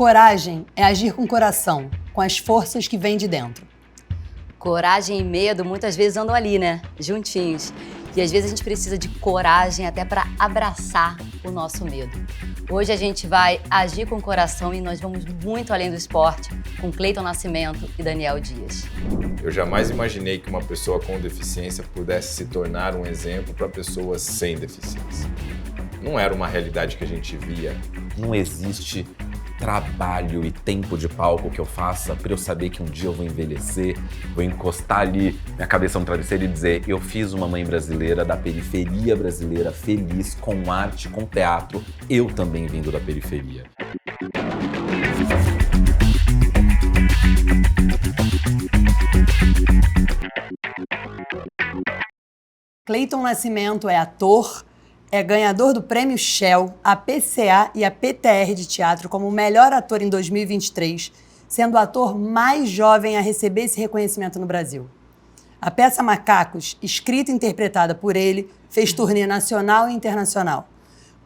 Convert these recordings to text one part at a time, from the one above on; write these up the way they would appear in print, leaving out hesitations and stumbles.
Coragem é agir com o coração, com as forças que vêm de dentro. Coragem e medo muitas vezes andam ali, né? Juntinhos. E às vezes a gente precisa de coragem até para abraçar o nosso medo. Hoje a gente vai agir com o coração e nós vamos muito além do esporte, com Cleiton Nascimento e Daniel Dias. Eu jamais imaginei que uma pessoa com deficiência pudesse se tornar um exemplo para pessoas sem deficiência. Não era uma realidade que a gente via. Não existe trabalho e tempo de palco que eu faça para eu saber que um dia eu vou envelhecer, vou encostar ali minha cabeça no travesseiro e dizer: eu fiz uma mãe brasileira da periferia brasileira feliz, com arte, com teatro, eu também vindo da periferia. Cleiton Nascimento é ator, é ganhador do Prêmio Shell, a PCA e a PTR de teatro como o melhor ator em 2023, sendo o ator mais jovem a receber esse reconhecimento no Brasil. A peça Macacos, escrita e interpretada por ele, fez turnê nacional e internacional,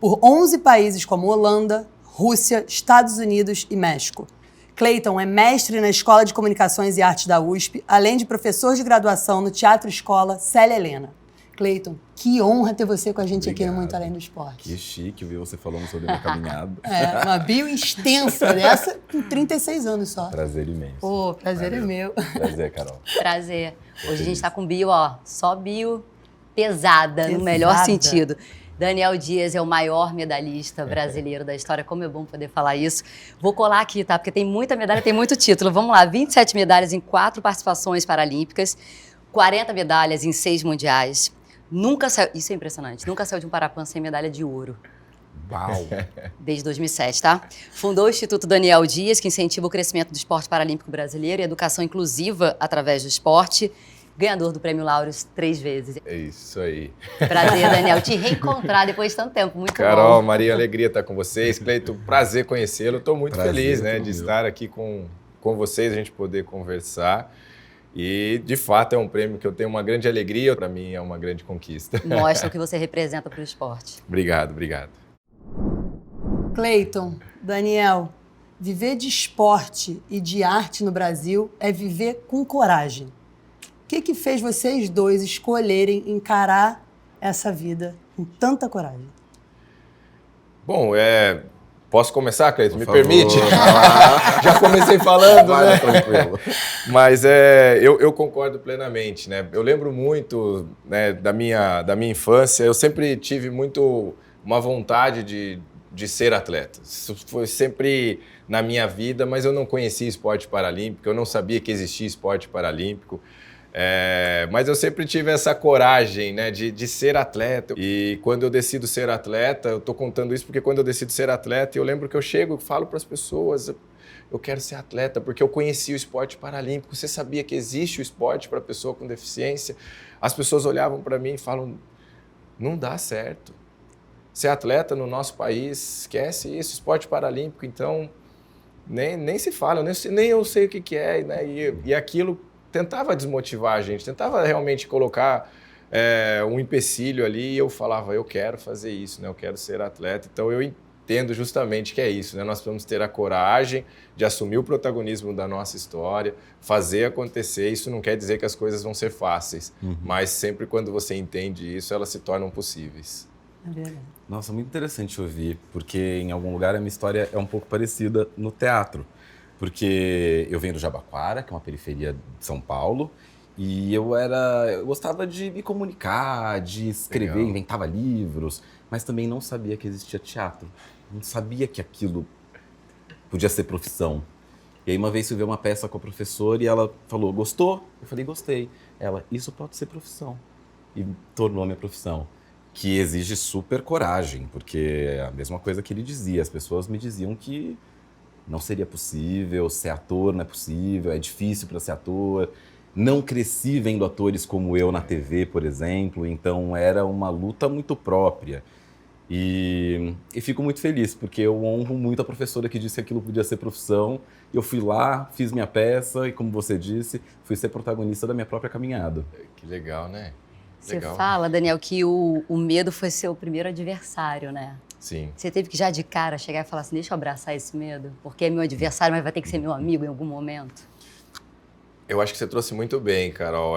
por 11 países como Holanda, Rússia, Estados Unidos e México. Cleiton é mestre na Escola de Comunicações e Artes da USP, além de professor de graduação no Teatro Escola Célia Helena. Cleiton, que honra ter você com a gente. Obrigado. Aqui no Muito Além do Esporte. Que chique ver você falando sobre a minha caminhada. É, uma bio extensa dessa com 36 anos só. Prazer imenso. Pô, prazer é meu. Prazer, Carol. Prazer. Hoje a gente tá com bio, ó, só bio pesada, no melhor sentido. Daniel Dias é o maior medalhista brasileiro da história. Como é bom poder falar isso. Vou colar aqui, tá? Porque tem muita medalha, tem muito título. Vamos lá, 27 medalhas em 4 participações paralímpicas, 40 medalhas em 6 mundiais. Nunca saiu, isso é impressionante, nunca saiu de um Parapan sem medalha de ouro. Uau! Desde 2007, tá? Fundou o Instituto Daniel Dias, que incentiva o crescimento do esporte paralímpico brasileiro e educação inclusiva através do esporte. Ganhador do Prêmio Laureus 3 vezes. É isso aí. Prazer, Daniel, te reencontrar depois de tanto tempo, muito Carol, bom. Maria, alegria estar com vocês. Cleiton, prazer conhecê-lo. Estou muito feliz, né, de estar aqui com vocês, a gente poder conversar. E, de fato, é um prêmio que eu tenho uma grande alegria. Para mim, é uma grande conquista. Mostra o que você representa para o esporte. Obrigado, obrigado. Cleiton, Daniel, viver de esporte e de arte no Brasil é viver com coragem. O que fez vocês dois escolherem encarar essa vida com tanta coragem? Bom, posso começar, Cleiton? Me favor, permite? Já comecei falando, né? Tranquilo. Mas eu concordo plenamente, né? Eu lembro muito, né, da minha infância, eu sempre tive muito uma vontade de ser atleta. Isso foi sempre na minha vida, mas eu não conhecia esporte paralímpico, eu não sabia que existia esporte paralímpico. Mas eu sempre tive essa coragem, né, de ser atleta. E quando eu decido ser atleta, eu estou contando isso porque quando eu decido ser atleta, eu lembro que eu chego e falo para as pessoas: eu quero ser atleta porque eu conheci o esporte paralímpico. Você sabia que existe o esporte para pessoa com deficiência? As pessoas olhavam para mim e falam: não dá certo. Ser atleta no nosso país, esquece isso, esporte paralímpico, então nem se fala, nem eu sei o que é, né? E aquilo tentava desmotivar a gente, tentava realmente colocar um empecilho ali, e eu falava: eu quero fazer isso, né? Eu quero ser atleta. Então eu entendo justamente que é isso, né? Nós precisamos ter a coragem de assumir o protagonismo da nossa história, fazer acontecer. Isso não quer dizer que as coisas vão ser fáceis, mas sempre quando você entende isso, elas se tornam possíveis. É verdade. Nossa, muito interessante ouvir, porque em algum lugar a minha história é um pouco parecida no teatro. Porque eu venho do Jabaquara, que é uma periferia de São Paulo, e eu gostava de me comunicar, de escrever, Legal. Inventava livros, mas também não sabia que existia teatro. Não sabia que aquilo podia ser profissão. E aí uma vez eu vi uma peça com a professora e ela falou: gostou? Eu falei: gostei. Ela: isso pode ser profissão. E tornou minha profissão. Que exige super coragem, porque é a mesma coisa que ele dizia. As pessoas me diziam que não seria possível, ser ator não é possível, é difícil para ser ator. Não cresci vendo atores como eu na TV, por exemplo, então era uma luta muito própria. E fico muito feliz, porque eu honro muito a professora que disse que aquilo podia ser profissão. Eu fui lá, fiz minha peça e, como você disse, fui ser protagonista da minha própria caminhada. Que legal, né? Você Legal. fala, Daniel, que o medo foi seu primeiro adversário, né? Sim. Você teve que já de cara chegar e falar assim, deixa eu abraçar esse medo, porque é meu adversário, mas vai ter que ser meu amigo em algum momento? Eu acho que você trouxe muito bem, Carol.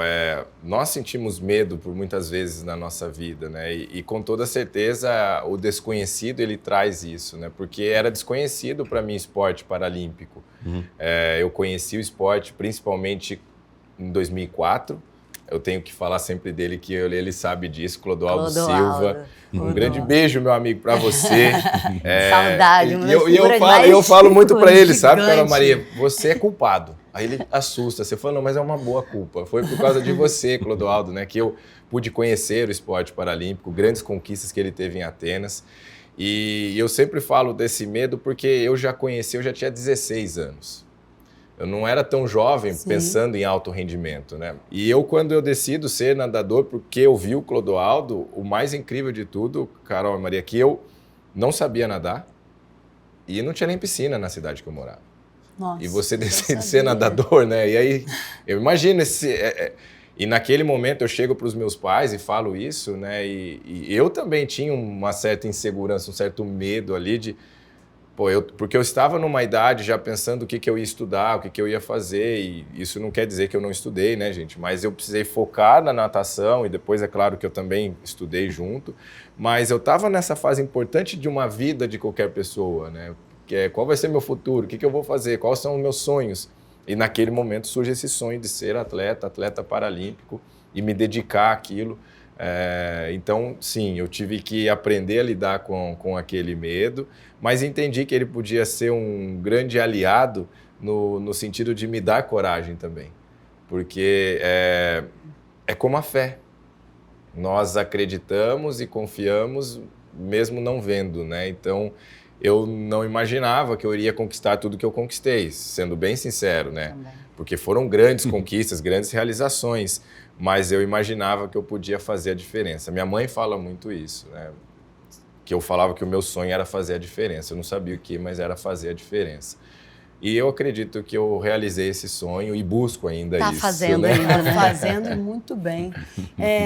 Nós sentimos medo por muitas vezes na nossa vida, né? E com toda certeza o desconhecido ele traz isso, né? Porque era desconhecido para mim esporte paralímpico. Eu conheci o esporte principalmente em 2004. Eu tenho que falar sempre dele que ele sabe disso, Clodoaldo Silva. Um grande beijo, meu amigo, para você. Saudade, e eu falo muito para ele, sabe, Carol Maria? Você é culpado. Aí ele assusta, você fala, não, mas é uma boa culpa. Foi por causa de você, Clodoaldo, né, que eu pude conhecer o esporte paralímpico, grandes conquistas que ele teve em Atenas. E eu sempre falo desse medo porque eu já tinha 16 anos. Eu não era tão jovem pensando em alto rendimento, né? E quando eu decido ser nadador, porque eu vi o Clodoaldo, o mais incrível de tudo, Carol e Maria, que eu não sabia nadar e não tinha nem piscina na cidade que eu morava. Nossa, e você decide ser nadador, né? E aí, eu imagino e naquele momento eu chego para os meus pais e falo isso, né? E eu também tinha uma certa insegurança, um certo medo ali de... porque eu estava numa idade já pensando o que eu ia estudar, o que eu ia fazer, e isso não quer dizer que eu não estudei, né, gente? Mas eu precisei focar na natação, e depois é claro que eu também estudei junto, mas eu estava nessa fase importante de uma vida de qualquer pessoa, né? Que é qual vai ser meu futuro, o que eu vou fazer, quais são os meus sonhos. E naquele momento surge esse sonho de ser atleta paralímpico, e me dedicar àquilo. Então, sim, eu tive que aprender a lidar com aquele medo, mas entendi que ele podia ser um grande aliado no sentido de me dar coragem também. Porque é como a fé. Nós acreditamos e confiamos mesmo não vendo, né? Então, eu não imaginava que eu iria conquistar tudo que eu conquistei, sendo bem sincero, né? Também. Porque foram grandes conquistas, grandes realizações, mas eu imaginava que eu podia fazer a diferença. Minha mãe fala muito isso, né? Que eu falava que o meu sonho era fazer a diferença. Eu não sabia o que, mas era fazer a diferença. E eu acredito que eu realizei esse sonho e busco ainda isso. Tá fazendo né? ainda, né? Fazendo muito bem.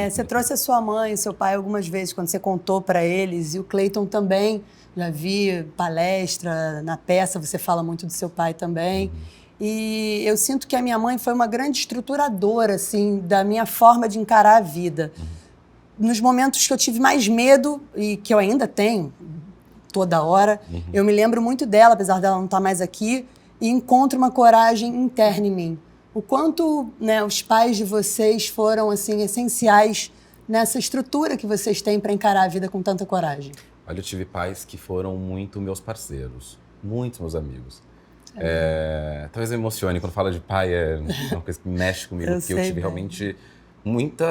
Você trouxe a sua mãe e seu pai algumas vezes, quando você contou para eles, e o Cleiton também. Já vi palestra, na peça você fala muito do seu pai também. E eu sinto que a minha mãe foi uma grande estruturadora, assim, da minha forma de encarar a vida. Nos momentos que eu tive mais medo, e que eu ainda tenho toda hora, eu me lembro muito dela, apesar dela não estar mais aqui, e encontro uma coragem interna em mim. O quanto, né, os pais de vocês foram assim, essenciais nessa estrutura que vocês têm para encarar a vida com tanta coragem. Olha, eu tive pais que foram muito meus parceiros, muitos meus amigos. Talvez eu me emocione, quando fala de pai é uma coisa que mexe comigo, porque eu tive realmente muita...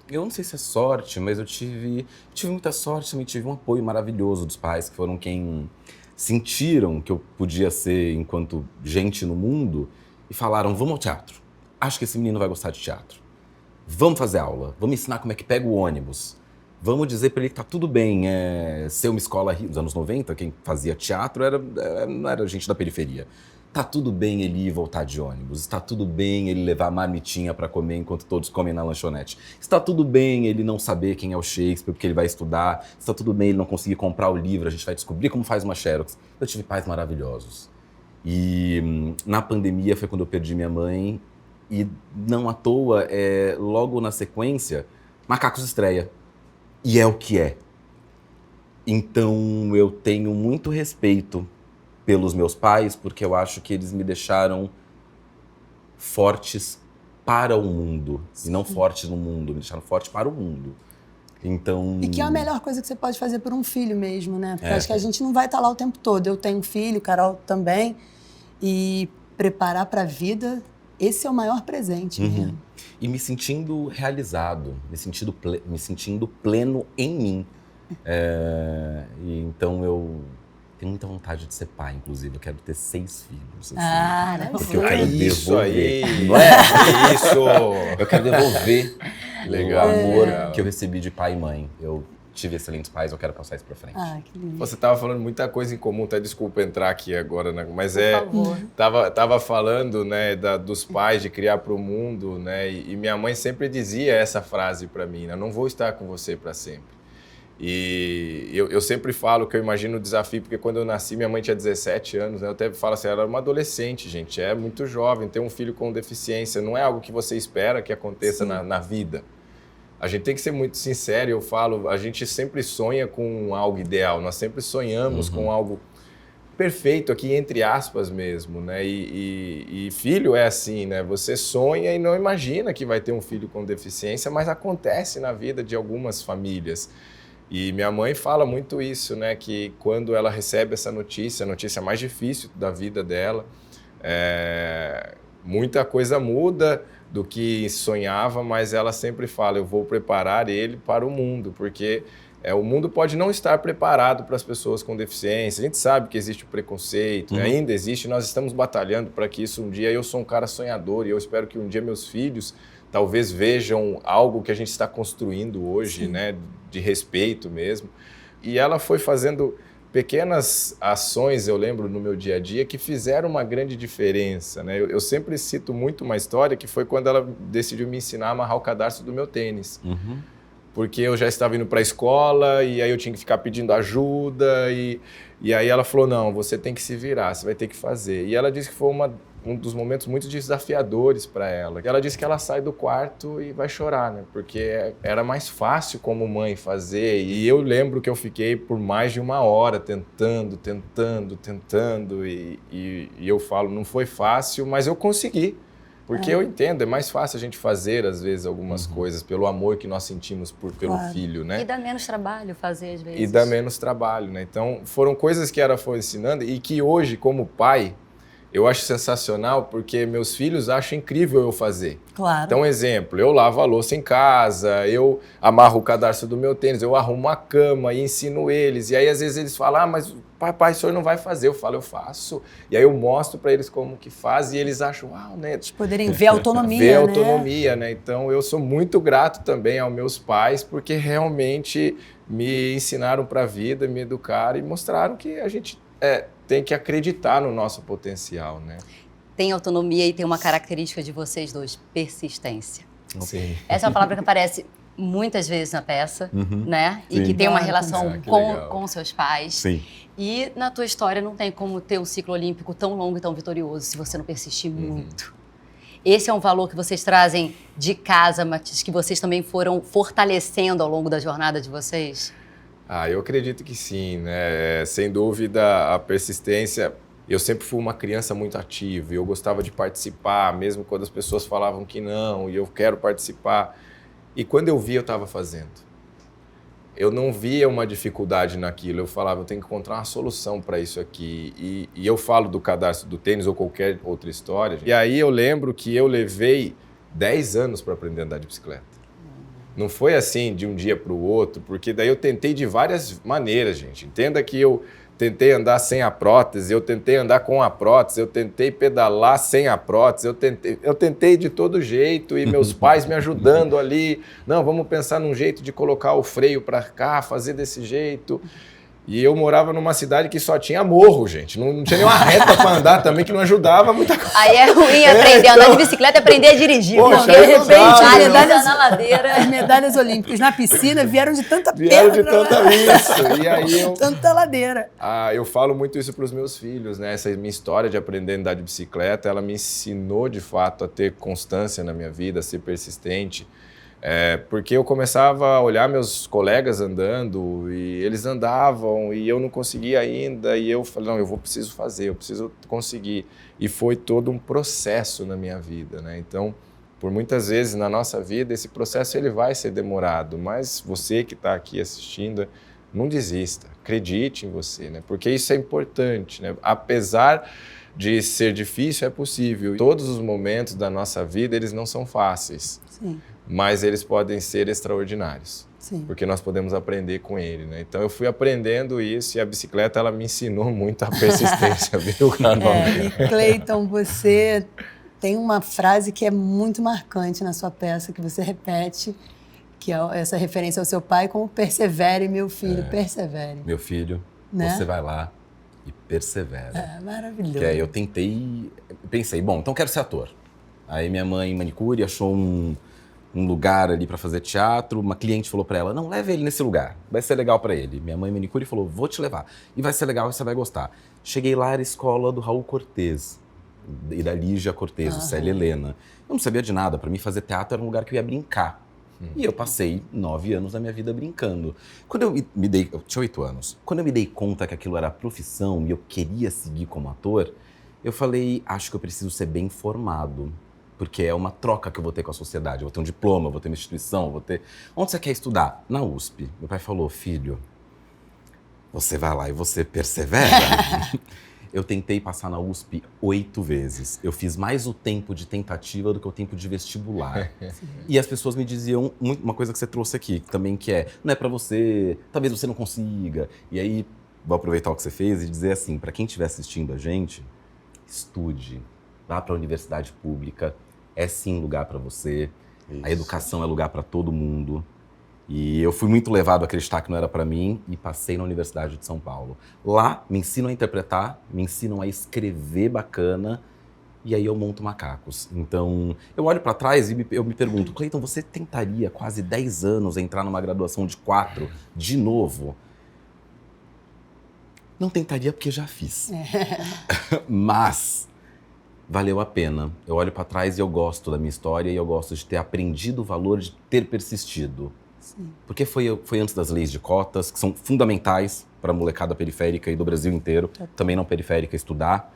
Eu não sei se é sorte, mas eu tive muita sorte, também tive um apoio maravilhoso dos pais, que foram quem sentiram que eu podia ser enquanto gente no mundo e falaram, vamos ao teatro, acho que esse menino vai gostar de teatro, vamos fazer aula, vamos ensinar como é que pega o ônibus. Vamos dizer para ele que tá tudo bem ser uma escola... Nos anos 90, quem fazia teatro não era gente da periferia. Tá tudo bem ele ir e voltar de ônibus. Está tudo bem ele levar a marmitinha para comer enquanto todos comem na lanchonete. Está tudo bem ele não saber quem é o Shakespeare porque ele vai estudar. Está tudo bem ele não conseguir comprar o livro. A gente vai descobrir como faz uma Xerox. Eu tive pais maravilhosos. E na pandemia foi quando eu perdi minha mãe. E não à toa, logo na sequência, Macacos estreia. E é o que é. Então, eu tenho muito respeito pelos meus pais, porque eu acho que eles me deixaram fortes para o mundo. E não fortes no mundo, me deixaram fortes para o mundo. Então... E que é a melhor coisa que você pode fazer por um filho mesmo, né? Porque acho que a gente não vai estar lá o tempo todo. Eu tenho um filho, Carol também. E preparar para a vida, esse é o maior presente mesmo. E me sentindo realizado, me sentindo pleno em mim. E então eu tenho muita vontade de ser pai, inclusive. Eu quero ter 6 filhos. Assim, porque eu quero devolver. Não é? Isso! Eu quero devolver o amor que eu recebi de pai e mãe. Eu tive excelentes pais, eu quero passar isso pra frente. Que lindo. Você estava falando muita coisa em comum, tá? Desculpa entrar aqui agora, né? Mas Por favor. Tava falando, né, dos pais de criar para o mundo, né? E minha mãe sempre dizia essa frase para mim, né? Não vou estar com você para sempre. E eu sempre falo que eu imagino o desafio, porque quando eu nasci, minha mãe tinha 17 anos, né? Eu até falo assim, ela era uma adolescente, gente, é muito jovem, ter um filho com deficiência não é algo que você espera que aconteça na vida. A gente tem que ser muito sincero, eu falo, a gente sempre sonha com algo ideal, nós sempre sonhamos com algo perfeito aqui, entre aspas mesmo, né? E filho é assim, né? Você sonha e não imagina que vai ter um filho com deficiência, mas acontece na vida de algumas famílias. E minha mãe fala muito isso, né? Que quando ela recebe essa notícia, a notícia mais difícil da vida dela, muita coisa muda do que sonhava, mas ela sempre fala, eu vou preparar ele para o mundo, porque o mundo pode não estar preparado para as pessoas com deficiência. A gente sabe que existe o preconceito, né? Ainda existe, nós estamos batalhando para que isso um dia... Eu sou um cara sonhador e eu espero que um dia meus filhos talvez vejam algo que a gente está construindo hoje, né? De respeito mesmo. E ela foi fazendo pequenas ações, eu lembro, no meu dia a dia, que fizeram uma grande diferença, né? Eu sempre cito muito uma história que foi quando ela decidiu me ensinar a amarrar o cadarço do meu tênis. Porque eu já estava indo para a escola e aí eu tinha que ficar pedindo ajuda e aí ela falou, não, você tem que se virar, você vai ter que fazer. E ela disse que foi um dos momentos muito desafiadores para ela. Ela disse que ela sai do quarto e vai chorar, né? Porque era mais fácil como mãe fazer. E eu lembro que eu fiquei por mais de 1 hora tentando. E eu falo, não foi fácil, mas eu consegui. Porque eu entendo, é mais fácil a gente fazer, às vezes, algumas coisas pelo amor que nós sentimos pelo filho, né? E dá menos trabalho fazer, às vezes. E dá menos trabalho, né? Então, foram coisas que ela foi ensinando e que hoje, como pai, eu acho sensacional porque meus filhos acham incrível eu fazer. Claro. Então, exemplo, eu lavo a louça em casa, eu amarro o cadarço do meu tênis, eu arrumo a cama e ensino eles. E aí, às vezes, eles falam, mas papai, o senhor não vai fazer. Eu falo, eu faço. E aí eu mostro para eles como que faz e eles acham, uau, né? Eles poderem ver a autonomia, ver a autonomia, né? Então, eu sou muito grato também aos meus pais porque realmente me ensinaram para a vida, me educaram e mostraram que a gente tem que acreditar no nosso potencial, né? Tem autonomia e tem uma característica de vocês dois, persistência. Sim. Essa é uma palavra que aparece muitas vezes na peça, né? Sim. E que tem uma relação que legal. com seus pais. Sim. E na tua história não tem como ter um ciclo olímpico tão longo e tão vitorioso se você não persistir muito. Esse é um valor que vocês trazem de casa, Matias, que vocês também foram fortalecendo ao longo da jornada de vocês? Eu acredito que sim, né? Sem dúvida, a persistência... Eu sempre fui uma criança muito ativa e eu gostava de participar, mesmo quando as pessoas falavam que não, e eu quero participar. E quando eu vi, eu estava fazendo. Eu não via uma dificuldade naquilo, eu falava, eu tenho que encontrar uma solução para isso aqui. E eu falo do cadarço do tênis ou qualquer outra história. E aí eu lembro que eu levei 10 anos para aprender a andar de bicicleta. Não foi assim de um dia para o outro, porque daí eu tentei de várias maneiras, gente. Entenda que eu tentei andar sem a prótese, eu tentei andar com a prótese, eu tentei pedalar sem a prótese, eu tentei de todo jeito e meus pais me ajudando ali. Não, vamos pensar num jeito de colocar o freio para cá, fazer desse jeito. E eu morava numa cidade que só tinha morro, gente. Não tinha nenhuma reta para andar também, que não ajudava muita coisa. Aí é ruim aprender a andar de bicicleta e aprender a dirigir. Poxa, de repente, aí não dá, medalhas na ladeira. As medalhas olímpicas na piscina vieram de tanta Vieram de pedra, tanta isso. E aí eu... tanta ladeira. Eu falo muito isso para os meus filhos, né? Essa minha história de aprender a andar de bicicleta, ela me ensinou, de fato, a ter constância na minha vida, a ser persistente. Porque eu começava a olhar meus colegas andando e eles andavam e eu não conseguia ainda e eu falei, não, preciso fazer, eu preciso conseguir. E foi todo um processo na minha vida, né? Então, por muitas vezes na nossa vida, esse processo ele vai ser demorado, mas você que está aqui assistindo, não desista, acredite em você, né? Porque isso é importante, né? Apesar de ser difícil, é possível. Todos os momentos da nossa vida, eles não são fáceis. Sim. Mas eles podem ser extraordinários, porque nós podemos aprender com ele, né? Então eu fui aprendendo isso e a bicicleta ela me ensinou muito a persistência, viu, Carol? E Cleiton, você tem uma frase que é muito marcante na sua peça, que você repete, que é essa referência ao seu pai como persevere, meu filho, persevere. Meu filho, né? Você vai lá e persevera. Maravilhoso. Que eu pensei, bom, então quero ser ator. Aí minha mãe, manicure, achou um lugar ali para fazer teatro, uma cliente falou para ela, não, leve ele nesse lugar, vai ser legal para ele. Minha mãe manicure falou, vou te levar, e vai ser legal, você vai gostar. Cheguei lá, era a escola do Raul Cortez, e da Lígia Cortez, do Célia Helena. Eu não sabia de nada, para mim fazer teatro era um lugar que eu ia brincar. E eu passei 9 anos da minha vida brincando. Quando eu eu tinha 8 anos, quando eu me dei conta que aquilo era profissão e eu queria seguir como ator, eu falei, acho que eu preciso ser bem formado. Porque é uma troca que eu vou ter com a sociedade. Eu vou ter um diploma, eu vou ter uma instituição, eu vou ter... Onde você quer estudar? Na USP. Meu pai falou, filho, você vai lá e você persevera. Eu tentei passar na USP 8 vezes. Eu fiz mais o tempo de tentativa do que o tempo de vestibular. E as pessoas me diziam uma coisa que você trouxe aqui, também que é, não é pra você, talvez você não consiga. E aí, vou aproveitar o que você fez e dizer assim, pra quem estiver assistindo a gente, estude, vá pra universidade pública, é sim lugar para você. Isso. A educação é lugar para todo mundo. E eu fui muito levado a acreditar que não era para mim e passei na Universidade de São Paulo. Lá me ensinam a interpretar, me ensinam a escrever bacana e aí eu monto macacos. Então, eu olho para trás e eu me pergunto, Cleiton, você tentaria quase 10 anos entrar numa graduação de 4 de novo? Não tentaria porque já fiz. Mas valeu a pena. Eu olho para trás e eu gosto da minha história e eu gosto de ter aprendido o valor de ter persistido. Sim. Porque foi antes das leis de cotas, que são fundamentais para a molecada periférica e do Brasil inteiro, também não periférica, estudar.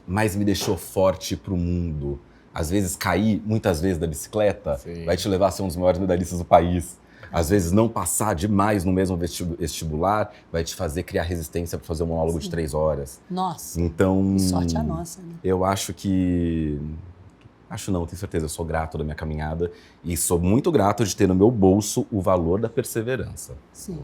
Mas me deixou forte para o mundo. Às vezes cair, muitas vezes, da bicicleta, sim, vai te levar a ser um dos maiores medalhistas do país. Às vezes não passar demais no mesmo vestibular vai te fazer criar resistência para fazer um monólogo, sim, de 3 horas. Nossa, então, que sorte a nossa, né? Eu acho que... Acho não, tenho certeza, eu sou grato da minha caminhada e sou muito grato de ter no meu bolso o valor da perseverança. Sim.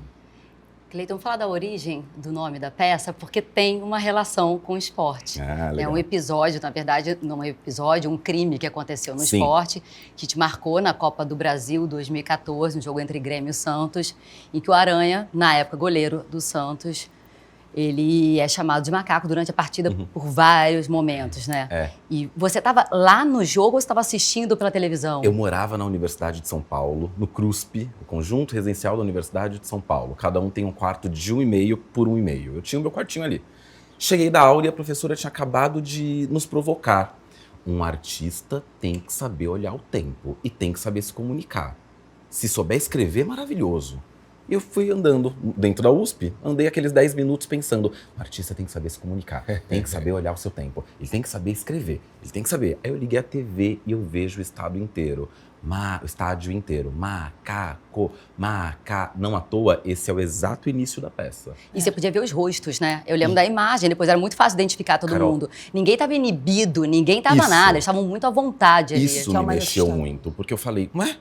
Cleiton, vamos falar da origem do nome da peça, porque tem uma relação com o esporte. É um episódio, na verdade, não é um episódio, um crime que aconteceu no, sim, esporte, que te marcou na Copa do Brasil 2014, um jogo entre Grêmio e Santos, em que o Aranha, na época goleiro do Santos, ele é chamado de macaco durante a partida, uhum, por vários momentos, né? E você estava lá no jogo ou você estava assistindo pela televisão? Eu morava na Universidade de São Paulo, no CRUSP, o Conjunto Residencial da Universidade de São Paulo. Cada um tem um quarto de 1,5 por 1,5. Eu tinha o meu quartinho ali. Cheguei da aula e a professora tinha acabado de nos provocar. Um artista tem que saber olhar o tempo e tem que saber se comunicar. Se souber escrever, maravilhoso. Eu fui andando dentro da USP, andei aqueles 10 minutos pensando, o artista tem que saber se comunicar, tem que saber olhar o seu tempo, ele tem que saber escrever, ele tem que saber. Aí eu liguei a TV e eu vejo o estádio inteiro, macaco, não à toa, esse é o exato início da peça. E você podia ver os rostos, né? Eu lembro da imagem, depois era muito fácil identificar todo mundo. Ninguém estava inibido, ninguém estava nada, eles estavam muito à vontade ali. Isso me mexeu muito, porque eu falei, ué,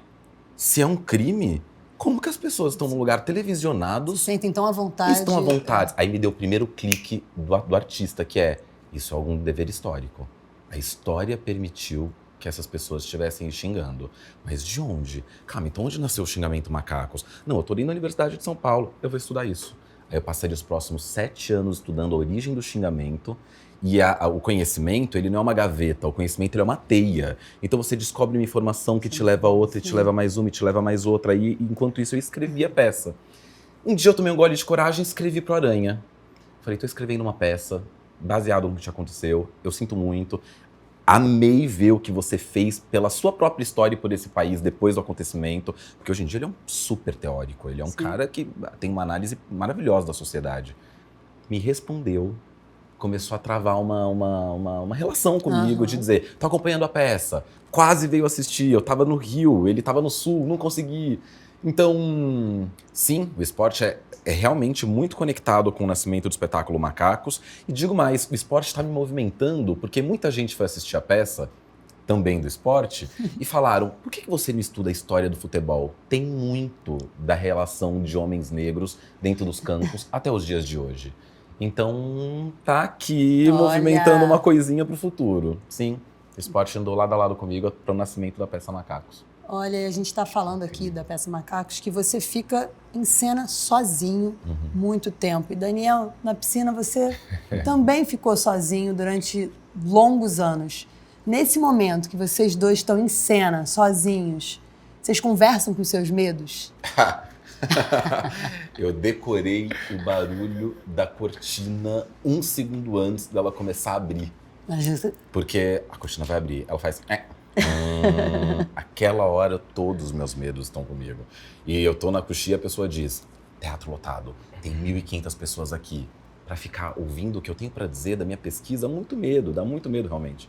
se é um crime... Como que as pessoas estão num lugar televisionado... Se sentem tão à vontade. Estão à vontade. Aí me deu o primeiro clique do artista, que é, isso é algum dever histórico. A história permitiu que essas pessoas estivessem xingando. Mas de onde? Calma, então onde nasceu o xingamento macacos? Não, eu tô indo na Universidade de São Paulo, eu vou estudar isso. Aí eu passaria os próximos 7 anos estudando a origem do xingamento. E o conhecimento, ele não é uma gaveta, o conhecimento ele é uma teia. Então você descobre uma informação que te leva a outra, e te leva a mais uma, e te leva a mais outra. E enquanto isso eu escrevi a peça. Um dia eu tomei um gole de coragem e escrevi pro Aranha. Falei, tô escrevendo uma peça, baseado no que te aconteceu, eu sinto muito. Amei ver o que você fez pela sua própria história e por esse país depois do acontecimento. Porque hoje em dia ele é um super teórico, ele é um, sim, cara que tem uma análise maravilhosa da sociedade. Me respondeu. Começou a travar uma relação comigo, uhum, de dizer, tô acompanhando a peça, quase veio assistir, eu tava no Rio, ele tava no Sul, não consegui. Então, sim, o esporte é realmente muito conectado com o nascimento do espetáculo Macacos. E digo mais, o esporte está me movimentando, porque muita gente foi assistir a peça, também do esporte, e falaram, por que você não estuda a história do futebol? Tem muito da relação de homens negros dentro dos campos até os dias de hoje. Então, tá aqui movimentando uma coisinha pro futuro. Sim, o esporte andou lado a lado comigo para o nascimento da peça Macacos. Olha, a gente está falando aqui da peça Macacos, que você fica em cena sozinho, uhum, muito tempo. E Daniel, na piscina você também ficou sozinho durante longos anos. Nesse momento que vocês dois estão em cena, sozinhos, vocês conversam com os seus medos? Eu decorei o barulho da cortina 1 segundo antes dela começar a abrir. Porque a cortina vai abrir, ela faz... Aquela hora todos os meus medos estão comigo. E eu tô na coxia e a pessoa diz, teatro lotado, tem 1.500 pessoas aqui. Pra ficar ouvindo o que eu tenho pra dizer da minha pesquisa, dá muito medo realmente.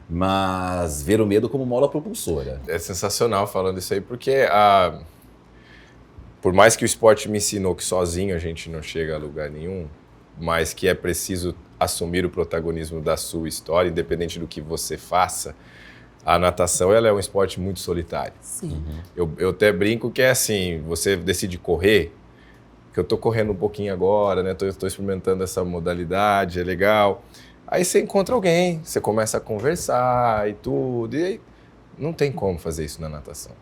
Mas ver o medo como mola propulsora. É sensacional falando isso aí, porque por mais que o esporte me ensinou que sozinho a gente não chega a lugar nenhum, mas que é preciso assumir o protagonismo da sua história, independente do que você faça, a natação ela é um esporte muito solitário. Sim. Eu até brinco que é assim, você decide correr, que eu tô correndo um pouquinho agora, né? Tô experimentando essa modalidade, é legal. Aí você encontra alguém, você começa a conversar e tudo, e aí não tem como fazer isso na natação.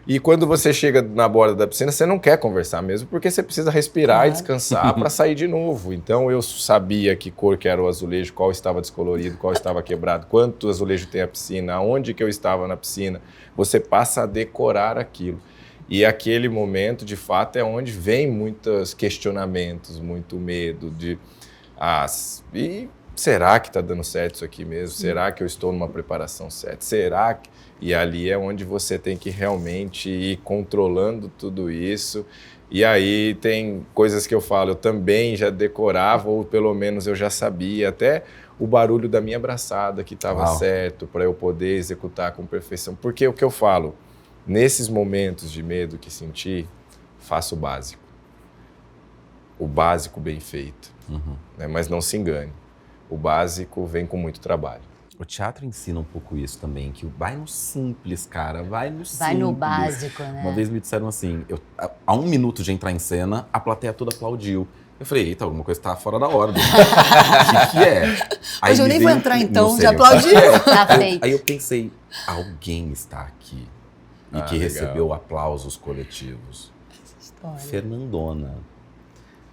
E quando você chega na borda da piscina, você não quer conversar mesmo, porque você precisa respirar e descansar para sair de novo. Então eu sabia que cor que era o azulejo, qual estava descolorido, qual estava quebrado, quanto azulejo tem a piscina, aonde que eu estava na piscina. Você passa a decorar aquilo. E aquele momento, de fato, é onde vem muitos questionamentos, muito medo de... e será que está dando certo isso aqui mesmo? Será que eu estou numa preparação certa? Será que... E ali é onde você tem que realmente ir controlando tudo isso. E aí tem coisas que eu falo, eu também já decorava, ou pelo menos eu já sabia, até o barulho da minha abraçada que estava certo, para eu poder executar com perfeição. Porque o que eu falo, nesses momentos de medo que senti, faça o básico. O básico bem feito. Né? Mas não se engane, o básico vem com muito trabalho. O teatro ensina um pouco isso também, que vai no simples, cara, vai no simples. Vai no básico, né? Uma vez me disseram assim, há 1 minuto de entrar em cena, a plateia toda aplaudiu. Eu falei, eita, alguma coisa tá fora da ordem. O que é? Aí Hoje eu nem vou entrar então, sei, já aplaudiu. Tá feito. Aí eu pensei, alguém está aqui e que legal. recebeu aplausos coletivos. Fernandona.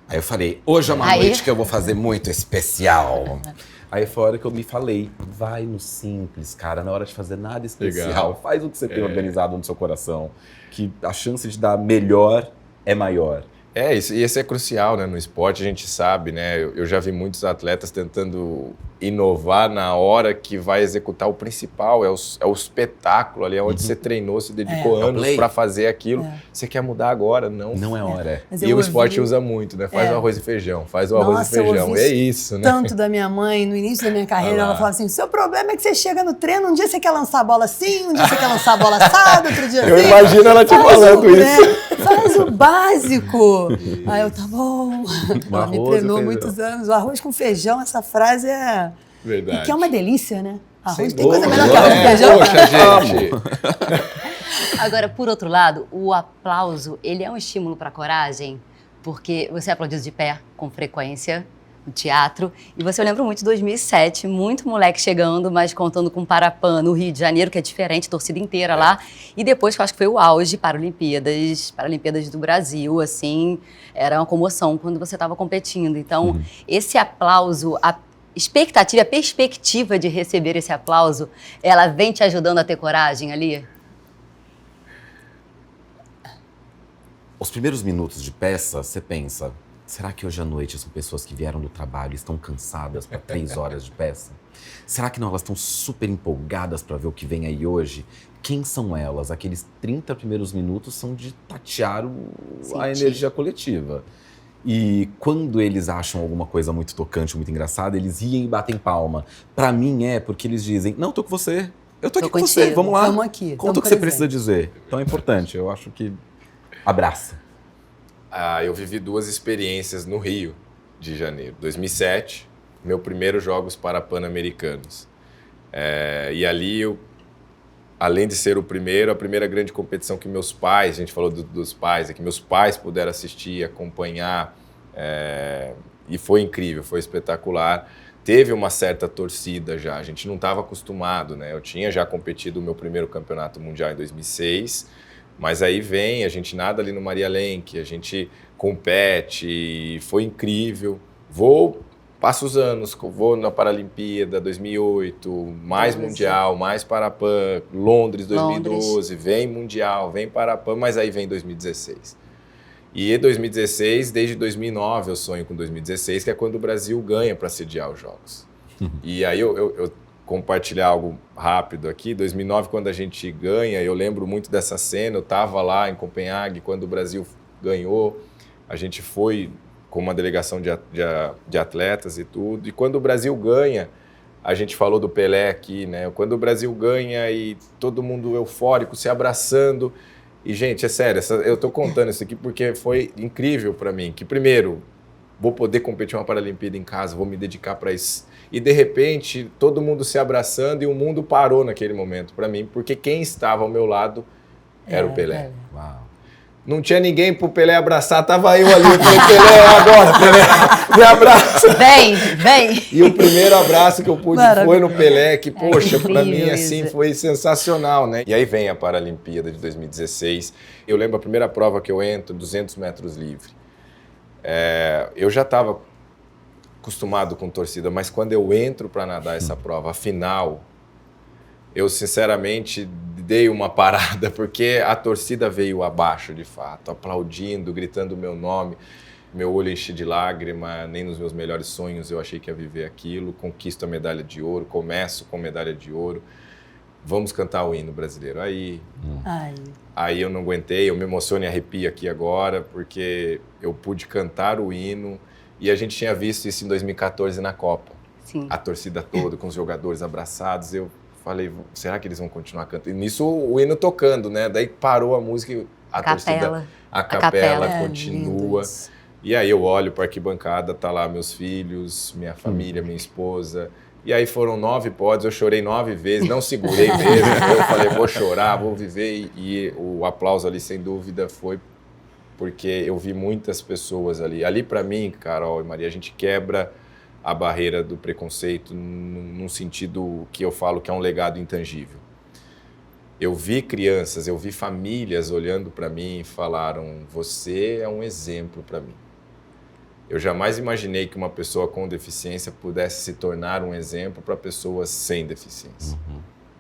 Aí eu falei, hoje é uma noite que eu vou fazer muito especial. Aí foi a hora que eu me falei, vai no simples, cara, na hora de fazer nada especial. Legal. Faz o que você tem organizado no seu coração, que a chance de dar melhor é maior. Isso, e esse é crucial, né? No esporte a gente sabe, né? Eu já vi muitos atletas tentando inovar na hora que vai executar o principal, é o espetáculo ali, é onde você treinou, se dedicou anos para fazer aquilo. Você quer mudar agora, não é hora. E o esporte usa muito, né? Faz o arroz e feijão, faz o arroz e feijão, é isso, né? Tanto da minha mãe, no início da minha carreira, ela falava assim, seu problema é que você chega no treino, um dia você quer lançar a bola assim, um dia você quer lançar a bola assada, outro dia assim. Eu imagino ela te falando isso. Faz o básico. Aí eu, tá bom. Ela me treinou muitos anos. O arroz com feijão, essa frase é... Verdade. E que é uma delícia, né? Arroz tem dúvida. coisa melhor que arroz com feijão. Poxa, gente. Agora, por outro lado, o aplauso, ele é um estímulo para a coragem, porque você é aplaudido de pé com frequência no teatro. E você, eu lembro muito de 2007, muito moleque chegando, mas contando com Parapan no Rio de Janeiro, que é diferente, torcida inteira lá. E depois, que eu acho que foi o auge, Paralimpíadas do Brasil, assim, era uma comoção quando você estava competindo. Então, esse aplauso, a expectativa, a perspectiva de receber esse aplauso, ela vem te ajudando a ter coragem ali? Os primeiros minutos de peça, você pensa, será que hoje à noite são pessoas que vieram do trabalho e estão cansadas para 3 horas de peça? Será que não, elas estão super empolgadas para ver o que vem aí hoje? Quem são elas? Aqueles 30 primeiros minutos são de tatear a energia coletiva. E quando eles acham alguma coisa muito tocante, muito engraçada, eles riem e batem palma. Pra mim porque eles dizem, não, tô com você, eu tô aqui com você, vamos lá. Tamo aqui. Conta o que você precisa dizer. Então é importante, eu acho que abraça. Eu vivi 2 experiências no Rio de Janeiro. 2007, meu primeiro Jogos Pan-Americanos. E ali eu, além de ser o primeiro, a primeira grande competição que meus pais, a gente falou dos pais, que meus pais puderam assistir, acompanhar, e foi incrível, foi espetacular. Teve uma certa torcida já, a gente não estava acostumado, né? Eu tinha já competido o meu primeiro campeonato mundial em 2006, mas aí vem, a gente nada ali no Maria Lenk, a gente compete, foi incrível. Vou passa os anos, vou na Paralimpíada 2008, mais Mundial, mais Parapan, Londres 2012, vem Mundial, vem Parapan, mas aí vem 2016. E 2016, desde 2009 eu sonho com 2016, que é quando o Brasil ganha para sediar os Jogos. E aí eu compartilhar algo rápido aqui. 2009, quando a gente ganha, eu lembro muito dessa cena, eu estava lá em Copenhague, quando o Brasil ganhou, a gente foi com uma delegação de atletas e tudo, e quando o Brasil ganha, a gente falou do Pelé aqui, né? Quando o Brasil ganha e todo mundo eufórico, se abraçando, e gente, é sério, eu tô contando isso aqui porque foi incrível para mim, que primeiro, vou poder competir uma Paralimpíada em casa, vou me dedicar para isso. E de repente, todo mundo se abraçando e o mundo parou naquele momento para mim, porque quem estava ao meu lado era o Pelé. Uau. Não tinha ninguém pro Pelé abraçar, tava eu ali, eu falei, Pelé, agora, Pelé, me abraça. Vem. E o primeiro abraço que eu pude foi no Pelé, que, poxa, pra mim, isso. assim, foi sensacional, né? E aí vem a Paralimpíada de 2016. Eu lembro a primeira prova que eu entro, 200 metros livre. Eu já estava acostumado com torcida, mas quando eu entro para nadar essa prova, a final, eu sinceramente dei uma parada, porque a torcida veio abaixo, de fato, aplaudindo, gritando o meu nome. Meu olho enche de lágrima, nem nos meus melhores sonhos eu achei que ia viver aquilo. Conquisto a medalha de ouro, começo com medalha de ouro. Vamos cantar o hino brasileiro. Aí eu não aguentei, eu me emociono e arrepio aqui agora, porque eu pude cantar o hino e a gente tinha visto isso em 2014 na Copa. Sim. A torcida toda, com os jogadores abraçados. Eu falei, será que eles vão continuar cantando? E nisso o hino tocando, né? Daí parou a música e a capela continua. E aí eu olho para a arquibancada, tá lá meus filhos, minha família, minha esposa. E aí foram 9 pódios, eu chorei 9 vezes, não segurei mesmo. Eu falei, vou chorar, vou viver. E o aplauso ali, sem dúvida, foi porque eu vi muitas pessoas ali. Ali, para mim, Carol e Maria, a gente quebra a barreira do preconceito num sentido que eu falo que é um legado intangível. Eu vi crianças, eu vi famílias olhando para mim e falaram, você é um exemplo para mim. Eu jamais imaginei que uma pessoa com deficiência pudesse se tornar um exemplo para pessoas sem deficiência.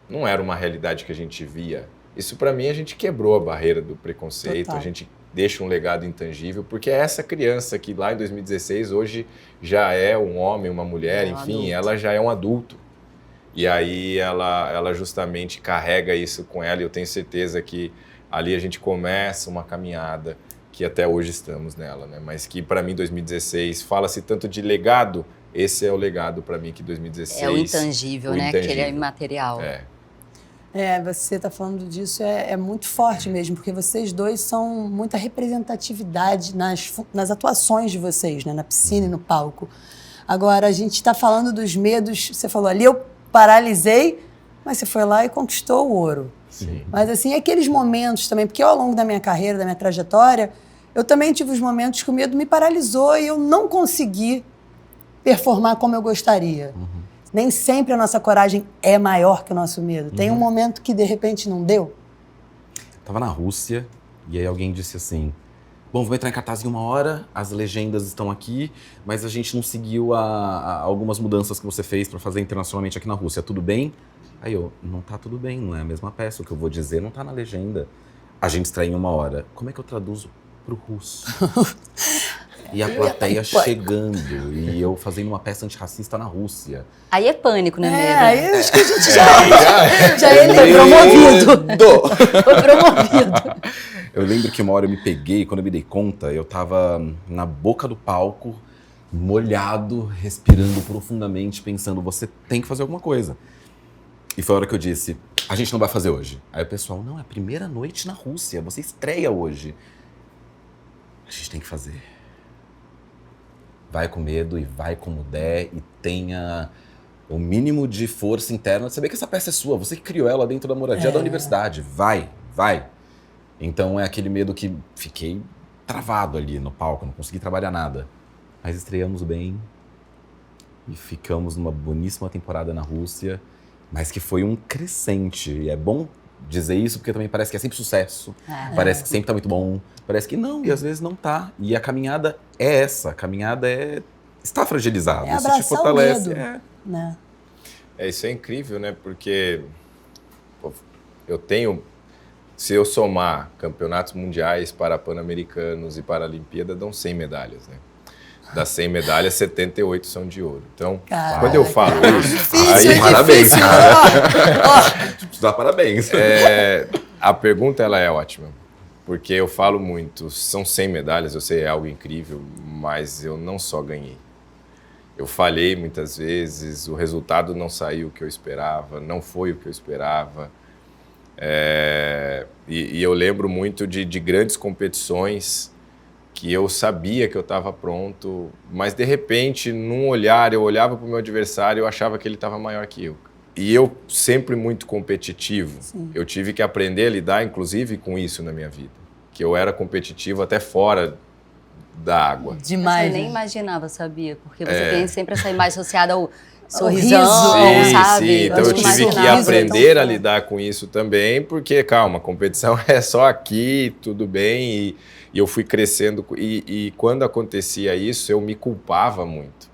Não era uma realidade que a gente via. Isso, para mim, a gente quebrou a barreira do preconceito, total. A gente deixa um legado intangível, porque essa criança que lá em 2016, hoje já é um homem, uma mulher, enfim, ela já é um adulto. E aí ela justamente carrega isso com ela, e eu tenho certeza que ali a gente começa uma caminhada que até hoje estamos nela, né? Mas que para mim 2016, fala-se tanto de legado, esse é o legado para mim que 2016... É o intangível, né? Aquele é imaterial. Você está falando disso, é muito forte mesmo, porque vocês dois são muita representatividade nas atuações de vocês, né? Na piscina e no palco. Agora, a gente está falando dos medos, você falou ali, eu paralisei, mas você foi lá e conquistou o ouro. Sim. Mas assim, aqueles momentos também, porque ao longo da minha carreira, da minha trajetória, eu também tive os momentos que o medo me paralisou e eu não consegui performar como eu gostaria. Nem sempre a nossa coragem é maior que o nosso medo. Tem um momento que de repente não deu. Tava na Rússia e aí alguém disse assim, bom, vamos entrar em cartaz em 1 hora, as legendas estão aqui, mas a gente não seguiu algumas mudanças que você fez para fazer internacionalmente aqui na Rússia, tudo bem? Aí eu, não tá tudo bem, não é a mesma peça, o que eu vou dizer não tá na legenda. A gente estreia em 1 hora, como é que eu traduzo pro russo? E a plateia chegando, e eu fazendo uma peça antirracista na Rússia. Aí é pânico, né, mesmo? Aí acho que a gente já foi promovido. Foi promovido. Eu lembro que uma hora eu me peguei, quando eu me dei conta, eu tava na boca do palco, molhado, respirando profundamente, pensando, você tem que fazer alguma coisa. E foi a hora que eu disse, a gente não vai fazer hoje. Aí o pessoal, não, é a primeira noite na Rússia, você estreia hoje. A gente tem que fazer. Vai com medo e vai como der e tenha o mínimo de força interna de saber que essa peça é sua, você que criou ela dentro da moradia da universidade. Vai. Então é aquele medo que fiquei travado ali no palco, não consegui trabalhar nada. Mas estreamos bem e ficamos numa boníssima temporada na Rússia, mas que foi um crescente. E é bom dizer isso porque também parece que é sempre sucesso, parece que sempre tá muito bom, parece que não, e às vezes não tá. E a caminhada é essa, a caminhada é está fragilizado. É Isso te abraçar o fortalece. medo, né? Isso é incrível, né? Porque pô, eu tenho, se eu somar campeonatos mundiais, para pan-americanos e Paralimpíada, dão 100 medalhas, né? Das 100 medalhas, 78 são de ouro. Então, Caraca. quando eu falo isso, Difícil, aí, parabéns, difícil. Te dá parabéns. a pergunta ela é ótima. Porque eu falo muito, são 100 medalhas, eu sei, é algo incrível, mas eu não só ganhei. Eu falhei muitas vezes, o resultado não saiu o que eu esperava, não foi o que eu esperava. E eu lembro muito de grandes competições que eu sabia que eu estava pronto, mas de repente, num olhar, eu olhava para o meu adversário e eu achava que ele estava maior que eu. E eu sempre muito competitivo, Sim. eu tive que aprender a lidar, inclusive, com isso na minha vida. Que eu era competitivo até fora da água. Demais. Você nem né? imaginava, sabia? Porque você tem sempre essa imagem associada ao riso. sorrisão, Sim, sabe? sim. Então eu acho tive que imaginável, aprender então, a lidar com isso também, porque, calma, competição é só aqui, tudo bem, e eu fui crescendo. E quando acontecia isso, eu me culpava muito.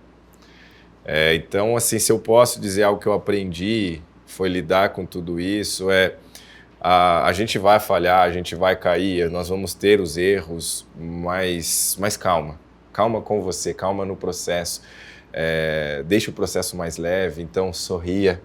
Então, assim, se eu posso dizer algo que eu aprendi, foi lidar com tudo isso, a gente vai falhar, a gente vai cair, nós vamos ter os erros, mas calma. Calma com você, calma no processo. Deixe o processo mais leve, então sorria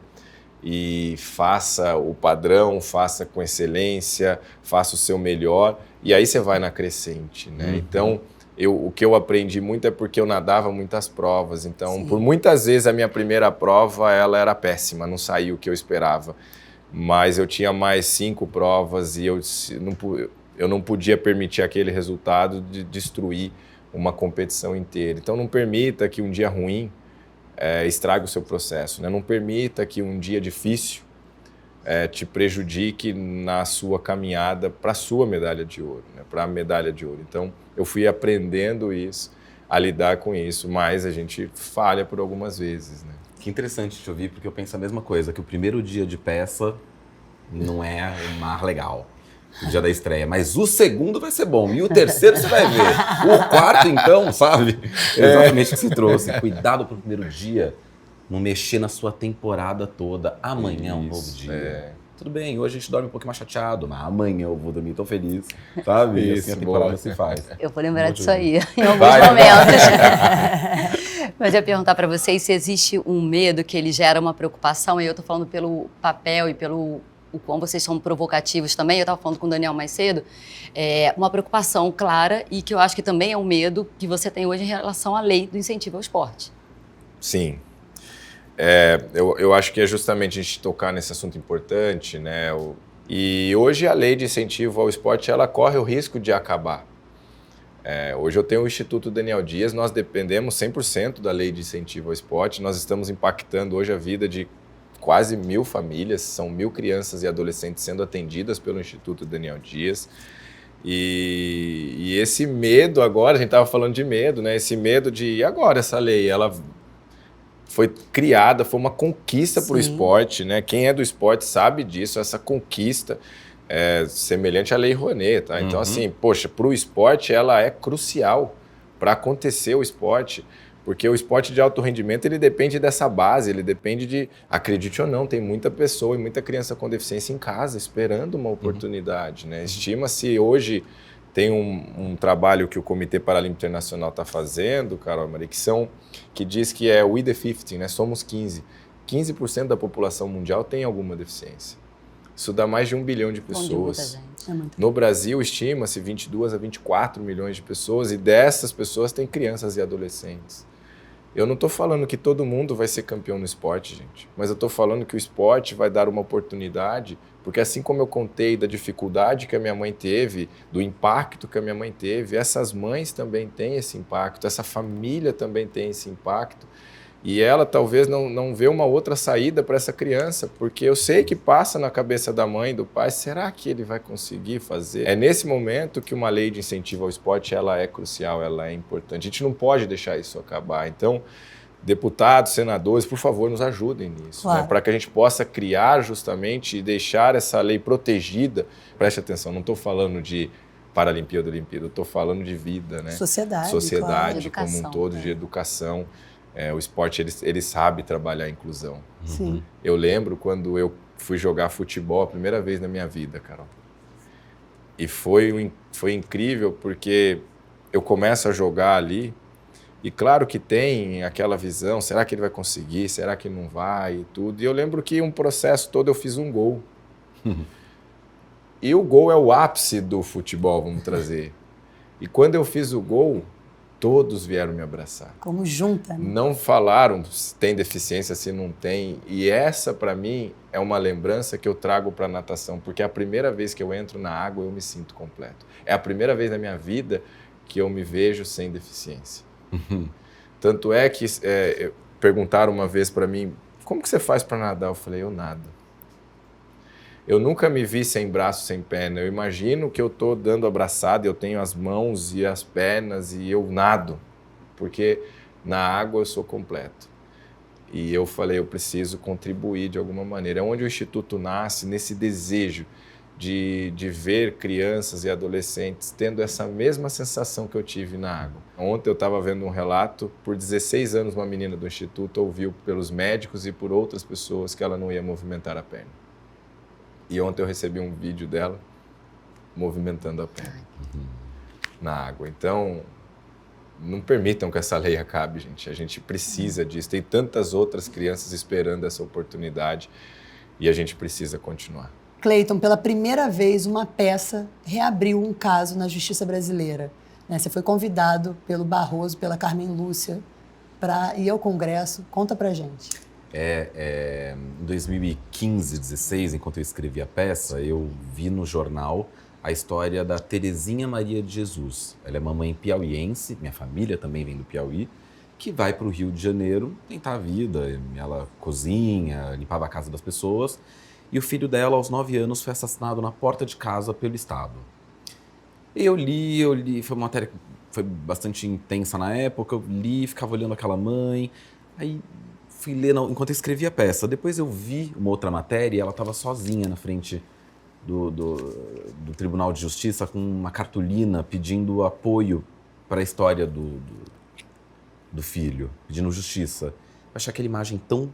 e faça o padrão, faça com excelência, faça o seu melhor, e aí você vai na crescente, né? Então, o que eu aprendi muito é porque eu nadava muitas provas, então, Sim. por muitas vezes a minha primeira prova, ela era péssima, não saiu o que eu esperava, mas eu tinha mais 5 provas e eu não podia permitir aquele resultado de destruir uma competição inteira. Então, não permita que um dia ruim estrague o seu processo, né? Não permita que um dia difícil te prejudique na sua caminhada para a sua medalha de ouro, né? Para a medalha de ouro. Então, eu fui aprendendo isso, a lidar com isso, mas a gente falha por algumas vezes, né? Que interessante te ouvir, porque eu penso a mesma coisa, que o primeiro dia de peça não é o mais legal, o dia da estreia, mas o segundo vai ser bom, e o terceiro você vai ver. O quarto, então, sabe? Exatamente o que você trouxe. Cuidado pro primeiro dia, não mexer na sua temporada toda. Amanhã é um novo dia. Tudo bem, hoje a gente dorme um pouquinho mais chateado, mas amanhã eu vou dormir tão feliz, sabe? E assim a temporada se faz. Eu vou lembrar Muito disso bom. aí em alguns momentos. Mas eu ia perguntar para vocês se existe um medo que ele gera uma preocupação, e eu tô falando pelo papel e pelo o quão vocês são provocativos também. Eu estava falando com o Daniel mais cedo, uma preocupação clara e que eu acho que também é um medo que você tem hoje em relação à lei do incentivo ao esporte. Sim. Eu acho que é justamente a gente tocar nesse assunto importante, né? E hoje a lei de incentivo ao esporte, ela corre o risco de acabar. Hoje eu tenho o Instituto Daniel Dias, nós dependemos 100% da lei de incentivo ao esporte, nós estamos impactando hoje a vida de quase 1.000 famílias, são 1.000 crianças e adolescentes sendo atendidas pelo Instituto Daniel Dias. E esse medo agora, a gente estava falando de medo, né? Esse medo de, agora essa lei, ela foi criada, foi uma conquista para o esporte, né? Quem é do esporte sabe disso, essa conquista é semelhante à Lei Rouanet, tá? Então, assim, poxa, para o esporte ela é crucial para acontecer o esporte, porque o esporte de alto rendimento, ele depende dessa base, ele depende de, acredite ou não, tem muita pessoa e muita criança com deficiência em casa esperando uma oportunidade, né? Estima-se hoje, tem um trabalho que o Comitê Paralímpico Internacional está fazendo, Carol Maria, que diz que é We the 50, né? Somos 15. 15% da população mundial tem alguma deficiência. Isso dá mais de 1 bilhão de pessoas. No Brasil, estima-se 22 a 24 milhões de pessoas, e dessas pessoas tem crianças e adolescentes. Eu não estou falando que todo mundo vai ser campeão no esporte, gente, mas eu estou falando que o esporte vai dar uma oportunidade, porque assim como eu contei da dificuldade que a minha mãe teve, do impacto que a minha mãe teve, essas mães também têm esse impacto, essa família também tem esse impacto, e ela talvez não vê uma outra saída para essa criança, porque eu sei que passa na cabeça da mãe, do pai, será que ele vai conseguir fazer? É nesse momento que uma lei de incentivo ao esporte, ela é crucial, ela é importante. A gente não pode deixar isso acabar. Então, deputados, senadores, por favor, nos ajudem nisso, claro, né? Para que a gente possa criar justamente e deixar essa lei protegida. Preste atenção, não estou falando de Paralimpíada, Olimpíada, eu estou falando de vida, né? Sociedade, Sociedade claro. como um todo, de educação. O esporte, ele sabe trabalhar a inclusão. Sim. Eu lembro quando eu fui jogar futebol a primeira vez na minha vida, Carol. E foi incrível porque eu começo a jogar ali e claro que tem aquela visão, será que ele vai conseguir, será que não vai e tudo. E eu lembro que um processo todo eu fiz um gol. E o gol é o ápice do futebol, vamos trazer. E quando eu fiz o gol, todos vieram me abraçar. Como junta, né? Não falaram se tem deficiência, se não tem. E essa, para mim, é uma lembrança que eu trago para a natação, porque é a primeira vez que eu entro na água, eu me sinto completo. É a primeira vez na minha vida que eu me vejo sem deficiência. Tanto é que perguntaram uma vez para mim, como que você faz para nadar? Eu falei, eu nado. Eu nunca me vi sem braço, sem perna. Eu imagino que eu estou dando abraçada, eu tenho as mãos e as pernas e eu nado, porque na água eu sou completo. E eu falei, eu preciso contribuir de alguma maneira. É onde o Instituto nasce, nesse desejo de ver crianças e adolescentes tendo essa mesma sensação que eu tive na água. Ontem eu estava vendo um relato, por 16 anos uma menina do Instituto ouviu pelos médicos e por outras pessoas que ela não ia movimentar a perna. E ontem eu recebi um vídeo dela movimentando a perna na água. Então, não permitam que essa lei acabe, gente. A gente precisa disso. Tem tantas outras crianças esperando essa oportunidade e a gente precisa continuar. Cleiton, pela primeira vez, uma peça reabriu um caso na Justiça Brasileira. Né? Você foi convidado pelo Barroso, pela Carmen Lúcia, para ir ao Congresso. Conta pra gente. Em 2015, 16, enquanto eu escrevi a peça, eu vi no jornal a história da Terezinha Maria de Jesus. Ela é mamãe piauiense, minha família também vem do Piauí, que vai para o Rio de Janeiro tentar a vida. Ela cozinha, limpava a casa das pessoas. E o filho dela, aos 9 anos, foi assassinado na porta de casa pelo Estado. Eu li, foi uma matéria que foi bastante intensa na época, eu li, ficava olhando aquela mãe, aí fui ler enquanto eu escrevia a peça. Depois eu vi uma outra matéria e ela estava sozinha na frente do Tribunal de Justiça com uma cartolina pedindo apoio para a história do filho, pedindo justiça. Eu achei aquela imagem tão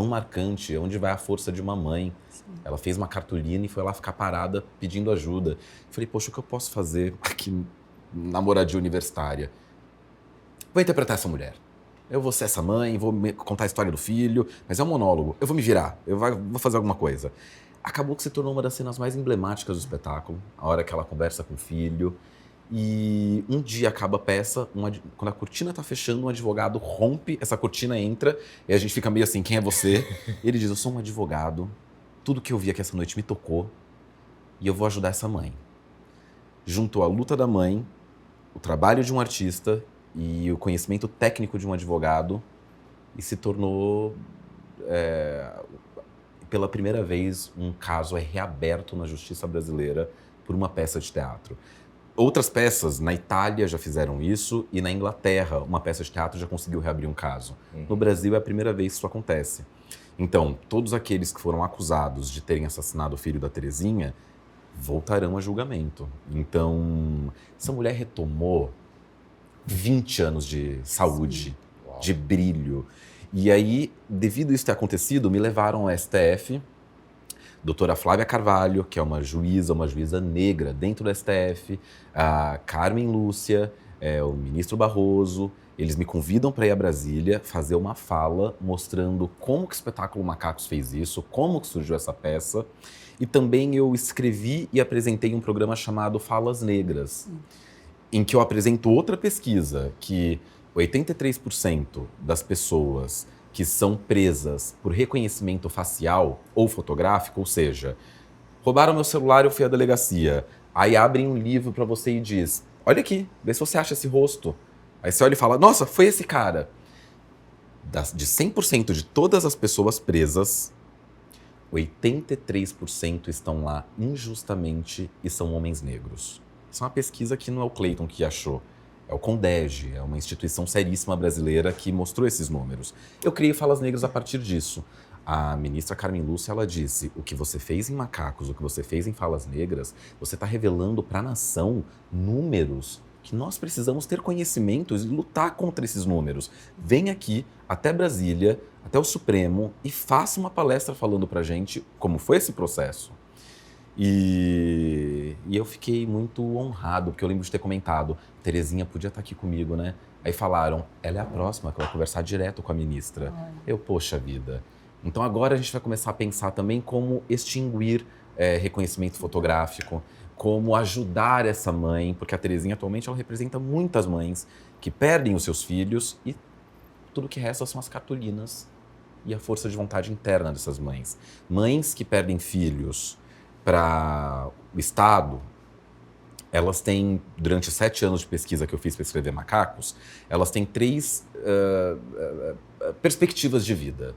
marcante, onde vai a força de uma mãe. Sim. Ela fez uma cartolina e foi lá ficar parada pedindo ajuda. Eu falei, poxa, o que eu posso fazer aqui na moradia universitária? Vou interpretar essa mulher. Eu vou ser essa mãe, vou contar a história do filho, mas é um monólogo. Eu vou me virar, vou fazer alguma coisa. Acabou que se tornou uma das cenas mais emblemáticas do espetáculo, a hora que ela conversa com o filho. E um dia acaba a peça, quando a cortina tá fechando, um advogado rompe, essa cortina entra, e a gente fica meio assim, quem é você? E ele diz, eu sou um advogado, tudo que eu vi aqui essa noite me tocou, e eu vou ajudar essa mãe. Juntou a luta da mãe, o trabalho de um artista e o conhecimento técnico de um advogado, e se tornou, pela primeira vez, um caso reaberto na justiça brasileira por uma peça de teatro. Outras peças na Itália já fizeram isso e na Inglaterra uma peça de teatro já conseguiu reabrir um caso. No Brasil é a primeira vez que isso acontece. Então, todos aqueles que foram acusados de terem assassinado o filho da Terezinha voltarão a julgamento. Então, essa mulher retomou 20 anos de saúde, de brilho. E aí, devido a isso ter acontecido, me levaram ao STF. Doutora Flávia Carvalho, que é uma juíza negra dentro do STF, a Carmen Lúcia, o ministro Barroso, eles me convidam para ir a Brasília fazer uma fala mostrando como que o espetáculo Macacos fez isso, como que surgiu essa peça. E também eu escrevi e apresentei um programa chamado Falas Negras, em que eu apresento outra pesquisa, que 83% das pessoas que são presas por reconhecimento facial ou fotográfico, ou seja, roubaram meu celular e eu fui à delegacia. Aí abrem um livro para você e diz, olha aqui, vê se você acha esse rosto. Aí você olha e fala, nossa, foi esse cara. De 100% de todas as pessoas presas, 83% estão lá injustamente e são homens negros. Isso é uma pesquisa que não é o Cleiton que achou. É o Condege, é uma instituição seríssima brasileira que mostrou esses números. Eu criei Falas Negras a partir disso. A ministra Carmen Lúcia, ela disse, o que você fez em Macacos, o que você fez em Falas Negras, você está revelando para a nação números que nós precisamos ter conhecimentos e lutar contra esses números. Vem aqui, até Brasília, até o Supremo, e faça uma palestra falando pra gente como foi esse processo. E eu fiquei muito honrado, porque eu lembro de ter comentado, Terezinha podia estar aqui comigo, né? Aí falaram, ela é a próxima, que vai conversar direto com a ministra. Eu, poxa vida. Então agora a gente vai começar a pensar também como extinguir reconhecimento fotográfico, como ajudar essa mãe, porque a Terezinha atualmente ela representa muitas mães que perdem os seus filhos e tudo que resta são as cartolinas e a força de vontade interna dessas mães. Mães que perdem filhos para o Estado, elas têm, durante 7 anos de pesquisa que eu fiz para escrever Macacos, elas têm 3 perspectivas de vida.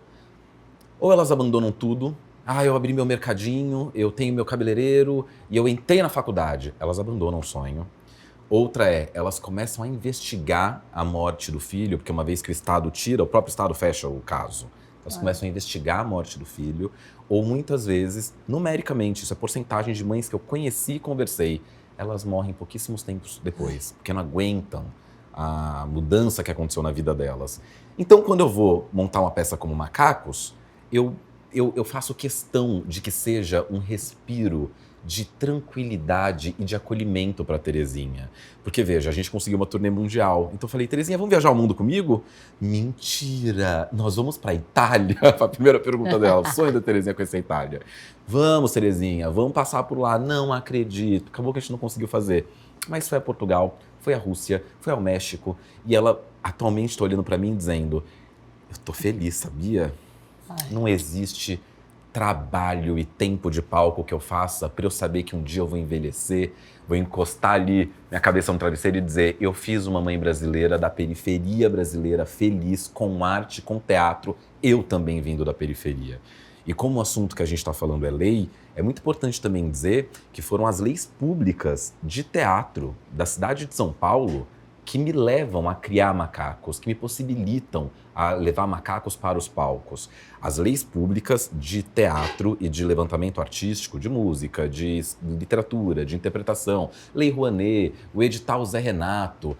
Ou elas abandonam tudo, eu abri meu mercadinho, eu tenho meu cabeleireiro e eu entrei na faculdade. Elas abandonam o sonho. Outra elas começam a investigar a morte do filho, porque uma vez que o Estado tira, o próprio Estado fecha o caso. Elas começam a investigar a morte do filho, ou muitas vezes, numericamente, isso é porcentagem de mães que eu conheci e conversei, elas morrem pouquíssimos tempos depois, porque não aguentam a mudança que aconteceu na vida delas. Então, quando eu vou montar uma peça como Macacos, eu faço questão de que seja um respiro de tranquilidade e de acolhimento para Terezinha. Porque, veja, a gente conseguiu uma turnê mundial. Então eu falei, Terezinha, vamos viajar o mundo comigo? Mentira! Nós vamos para a Itália? A primeira pergunta dela, o sonho da Terezinha é conhecer a Itália. Vamos, Terezinha, vamos passar por lá. Não acredito. Acabou que a gente não conseguiu fazer. Mas foi a Portugal, foi a Rússia, foi ao México. E ela atualmente está olhando para mim dizendo, eu tô feliz, sabia? Não existe trabalho e tempo de palco que eu faça para eu saber que um dia eu vou envelhecer, vou encostar ali minha cabeça no travesseiro e dizer eu fiz uma mãe brasileira da periferia brasileira feliz, com arte, com teatro, eu também vindo da periferia. E como o assunto que a gente está falando é lei, é muito importante também dizer que foram as leis públicas de teatro da cidade de São Paulo que me levam a criar Macacos, que me possibilitam a levar Macacos para os palcos. As leis públicas de teatro e de levantamento artístico, de música, de literatura, de interpretação, Lei Rouanet, o edital Zé Renato,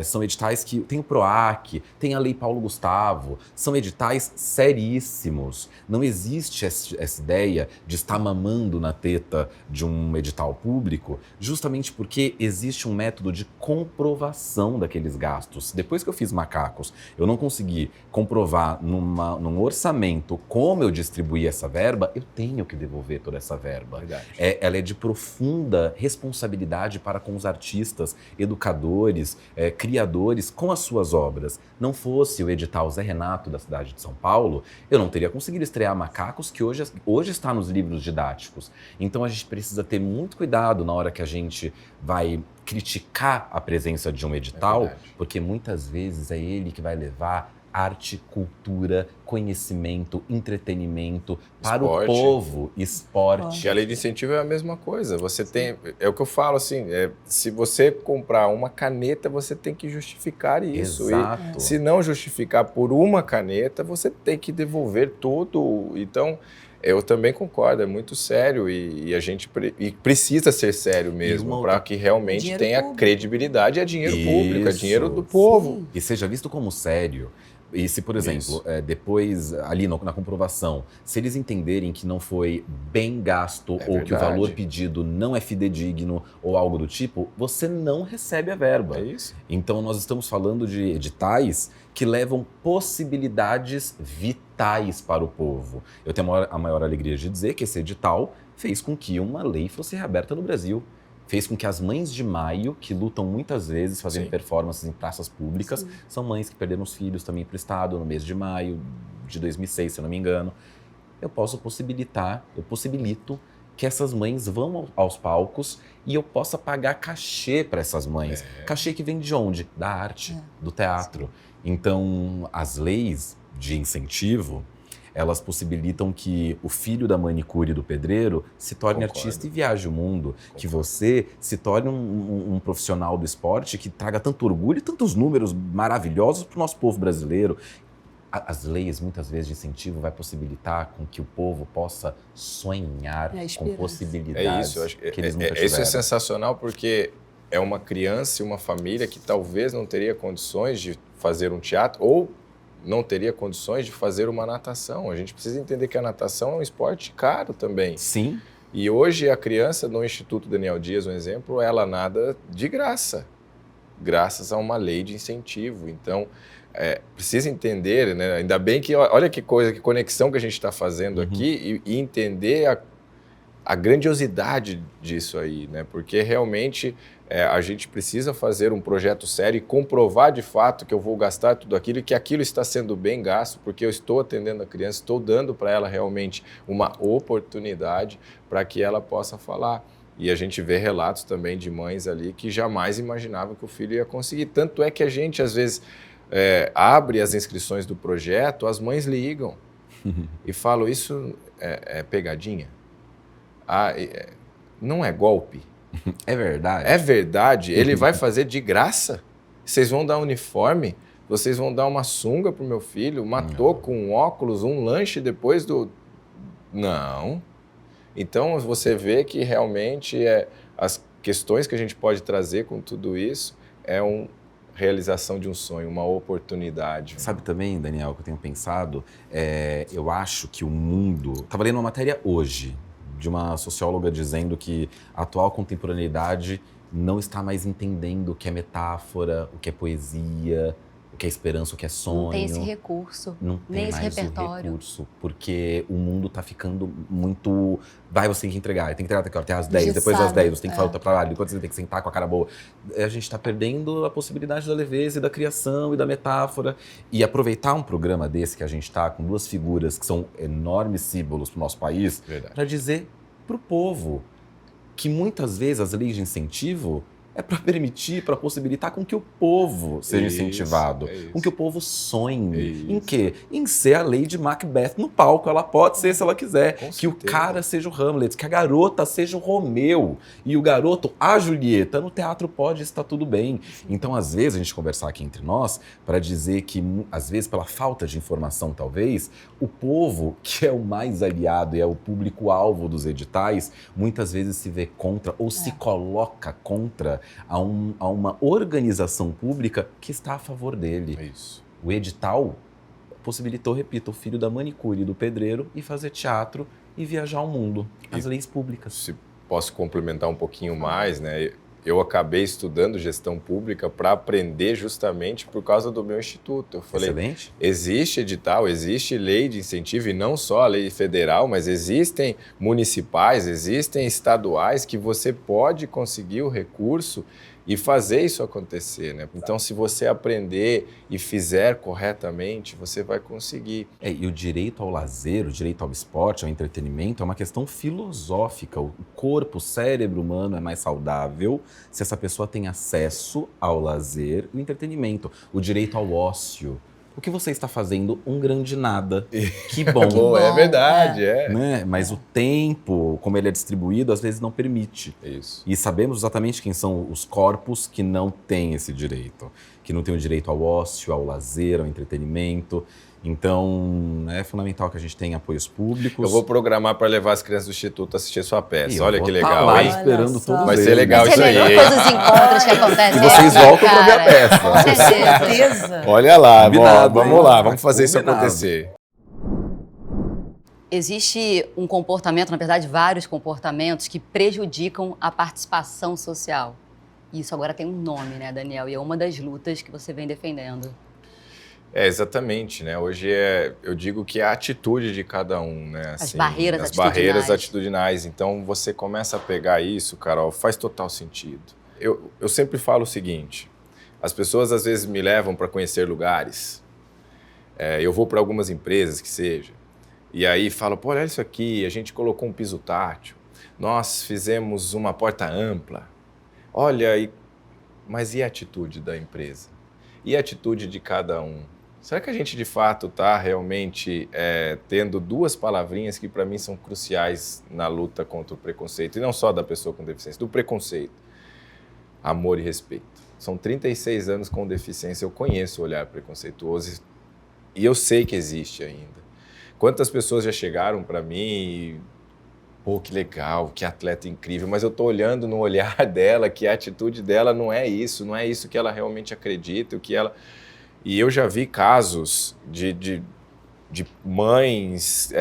são editais que tem o PROAC, tem a Lei Paulo Gustavo, são editais seríssimos. Não existe essa ideia de estar mamando na teta de um edital público, justamente porque existe um método de comprovação daqueles gastos. Depois que eu fiz Macacos, eu não consegui comprovar num orçamento como eu distribuí essa verba, eu tenho que devolver toda essa verba. Ela é de profunda responsabilidade para com os artistas, educadores, criadores, com as suas obras. Não fosse o edital Zé Renato da cidade de São Paulo, eu não teria conseguido estrear Macacos, que hoje está nos livros didáticos. Então a gente precisa ter muito cuidado na hora que a gente vai criticar a presença de um edital, porque muitas vezes é ele que vai levar arte, cultura, conhecimento, entretenimento para o povo, esporte. E a lei de incentivo é a mesma coisa. Você tem, é o que eu falo assim, se você comprar uma caneta, você tem que justificar isso. Exato. E se não justificar por uma caneta, você tem que devolver tudo. Então, eu também concordo, é muito sério e a gente precisa ser sério mesmo para que realmente dinheiro tenha público. Credibilidade. É dinheiro público, é dinheiro do povo. E seja visto como sério. E se, por exemplo, depois, ali na comprovação, se eles entenderem que não foi bem gasto ou que o valor pedido não é fidedigno ou algo do tipo, você não recebe a verba. É isso. Então, nós estamos falando de editais que levam possibilidades vitais para o povo. Eu tenho a maior alegria de dizer que esse edital fez com que uma lei fosse reaberta no Brasil. Fez com que as mães de maio, que lutam muitas vezes fazendo performances em praças públicas, são mães que perderam os filhos também para o Estado no mês de maio de 2006, se eu não me engano. Eu possibilito que essas mães vão aos palcos e eu possa pagar cachê para essas mães. Cachê que vem de onde? Da arte, do teatro. Então, as leis de incentivo, elas possibilitam que o filho da manicure e do pedreiro se torne artista e viaje o mundo. Que você se torne um profissional do esporte que traga tanto orgulho e tantos números maravilhosos para o nosso povo brasileiro. As leis, muitas vezes, de incentivo vai possibilitar com que o povo possa sonhar com possibilidades isso, eu acho que eles nunca tiveram. Isso é sensacional porque é uma criança e uma família que talvez não teria condições de fazer um teatro ou não teria condições de fazer uma natação. A gente precisa entender que a natação é um esporte caro também. Sim. E hoje a criança no Instituto Daniel Dias, um exemplo, ela nada de graça, graças a uma lei de incentivo. Então, precisa entender, né? Ainda bem que, olha que coisa, que conexão que a gente está fazendo aqui e entender a grandiosidade disso aí, né? Porque realmente a gente precisa fazer um projeto sério e comprovar de fato que eu vou gastar tudo aquilo e que aquilo está sendo bem gasto, porque eu estou atendendo a criança, estou dando para ela realmente uma oportunidade para que ela possa falar. E a gente vê relatos também de mães ali que jamais imaginavam que o filho ia conseguir. Tanto é que a gente, às vezes, abre as inscrições do projeto, as mães ligam e falam, isso é pegadinha? Não é golpe? É verdade? É verdade? Ele vai fazer de graça? Vocês vão dar uniforme? Vocês vão dar uma sunga para o meu filho? Uma touca, um óculos, um lanche depois do... Não. Então, você vê que realmente as questões que a gente pode trazer com tudo isso é uma realização de um sonho, uma oportunidade. Sabe também, Daniel, que eu tenho pensado? Eu acho que o mundo... Estava lendo uma matéria hoje de uma socióloga dizendo que a atual contemporaneidade não está mais entendendo o que é metáfora, o que é poesia, o que é esperança, o que é sonho. Não tem esse recurso, não tem nem esse mais repertório. O recurso, porque o mundo está ficando muito... você tem que entregar, tem que entregar até às 10, depois das 10, você tem que falar outra trabalho, depois você tem que sentar com a cara boa. A gente está perdendo a possibilidade da leveza e da criação e da metáfora. E aproveitar um programa desse que a gente está com duas figuras que são enormes símbolos para o nosso país, para dizer para o povo que muitas vezes as leis de incentivo é para permitir, para possibilitar com que o povo seja incentivado, com que o povo sonhe. Em quê? Em ser a Lady Macbeth no palco. Ela pode ser se ela quiser. Com que certeza. O cara seja o Hamlet, que a garota seja o Romeu e o garoto a Julieta. No teatro pode estar tudo bem. Então, às vezes, a gente conversar aqui entre nós para dizer que, às vezes, pela falta de informação, talvez, o povo, que é o mais aliado e é o público-alvo dos editais, muitas vezes se vê contra ou se coloca contra a uma organização pública que está a favor dele. É isso. O edital possibilitou, repito, o filho da manicure e do pedreiro ir fazer teatro e viajar ao mundo. As leis públicas. Se posso complementar um pouquinho mais, né? Eu acabei estudando gestão pública para aprender justamente por causa do meu instituto. Eu falei, excelente. Existe edital, existe lei de incentivo, e não só a lei federal, mas existem municipais, existem estaduais que você pode conseguir o recurso e fazer isso acontecer, né? Então, se você aprender e fizer corretamente, você vai conseguir. E o direito ao lazer, o direito ao esporte, ao entretenimento, é uma questão filosófica. O corpo, o cérebro humano é mais saudável se essa pessoa tem acesso ao lazer e ao entretenimento. O direito ao ócio. O que você está fazendo? Um grande nada. Que bom. Bom, é verdade, Né? Mas o tempo, como ele é distribuído, às vezes não permite. Isso. E sabemos exatamente quem são os corpos que não têm esse direito. Que não têm o direito ao ócio, ao lazer, ao entretenimento. Então, é fundamental que a gente tenha apoios públicos. Eu vou programar para levar as crianças do Instituto a assistir sua peça. Olha que legal, lá hein? esperando todos Vai ser eles. legal isso aí, hein? Todos os encontros que acontecem. E vocês voltam para ver a peça. Com certeza. Olha lá, Combinado, vamos hein? lá, vamos fazer isso Combinado. acontecer. Existe um comportamento, na verdade, vários comportamentos que prejudicam a participação social. Isso agora tem um nome, né, Daniel? E é uma das lutas que você vem defendendo. Exatamente, né? Hoje eu digo que é a atitude de cada um, né? As barreiras as atitudinais. barreiras atitudinais. Então, você começa a pegar isso, Carol, faz total sentido. Eu sempre falo o seguinte, as pessoas às vezes me levam para conhecer lugares, eu vou para algumas empresas que seja, e aí falam, pô, olha isso aqui, a gente colocou um piso tátil, nós fizemos uma porta ampla, olha, mas e a atitude da empresa? E a atitude de cada um? Será que a gente, de fato, está realmente tendo duas palavrinhas que, para mim, são cruciais na luta contra o preconceito? E não só da pessoa com deficiência, do preconceito. Amor e respeito. São 36 anos com deficiência, eu conheço o olhar preconceituoso E eu sei que existe ainda. Quantas pessoas já chegaram para mim e, pô, que legal, que atleta incrível, mas eu tô olhando no olhar dela que a atitude dela não é isso que ela realmente acredita, o que ela... E eu já vi casos de mães,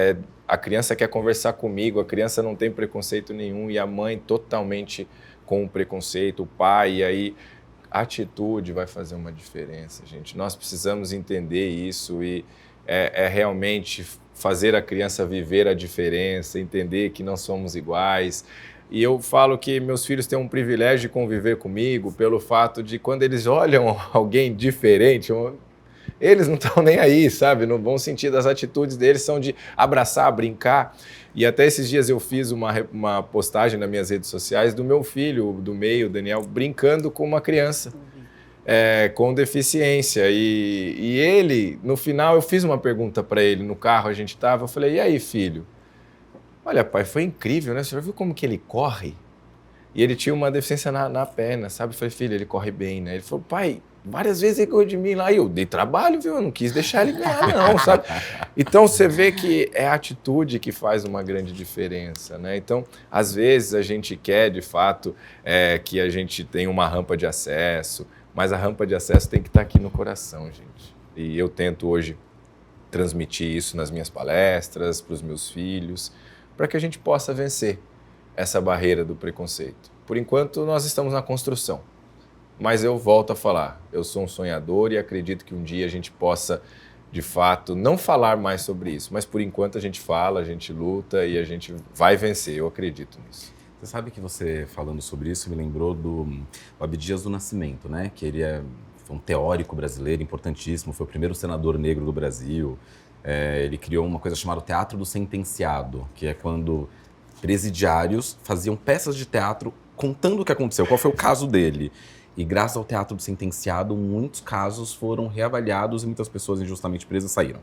a criança quer conversar comigo, a criança não tem preconceito nenhum e a mãe totalmente com preconceito, o pai, e aí a atitude vai fazer uma diferença, gente. Nós precisamos entender isso e realmente fazer a criança viver a diferença, entender que não somos iguais. E eu falo que meus filhos têm um privilégio de conviver comigo pelo fato de quando eles olham alguém diferente, eles não estão nem aí, sabe? No bom sentido, as atitudes deles são de abraçar, brincar. E até esses dias eu fiz uma postagem nas minhas redes sociais do meu filho, do meio, Daniel, brincando com uma criança com deficiência. E ele, no final, eu fiz uma pergunta para ele no carro, a gente estava, eu falei, e aí, filho? Olha, pai, foi incrível, né? Você já viu como que ele corre? E ele tinha uma deficiência na perna, sabe? Eu falei, filho, ele corre bem, né? Ele falou, pai, várias vezes ele correu de mim lá e eu dei trabalho, viu? Eu não quis deixar ele ganhar, não, sabe? Então, você vê que é a atitude que faz uma grande diferença, né? Então, às vezes a gente quer, de fato, que a gente tenha uma rampa de acesso, mas a rampa de acesso tem que estar aqui no coração, gente. E eu tento hoje transmitir isso nas minhas palestras, para os meus filhos, para que a gente possa vencer essa barreira do preconceito. Por enquanto, nós estamos na construção. Mas eu volto a falar, eu sou um sonhador e acredito que um dia a gente possa, de fato, não falar mais sobre isso. Mas por enquanto a gente fala, a gente luta e a gente vai vencer, eu acredito nisso. Você sabe que você falando sobre isso me lembrou do Abdias do Nascimento, né? Que ele foi um teórico brasileiro importantíssimo, foi o primeiro senador negro do Brasil. Ele criou uma coisa chamada Teatro do Sentenciado, que é quando presidiários faziam peças de teatro contando o que aconteceu, qual foi o caso dele. E graças ao Teatro do Sentenciado, muitos casos foram reavaliados e muitas pessoas injustamente presas saíram.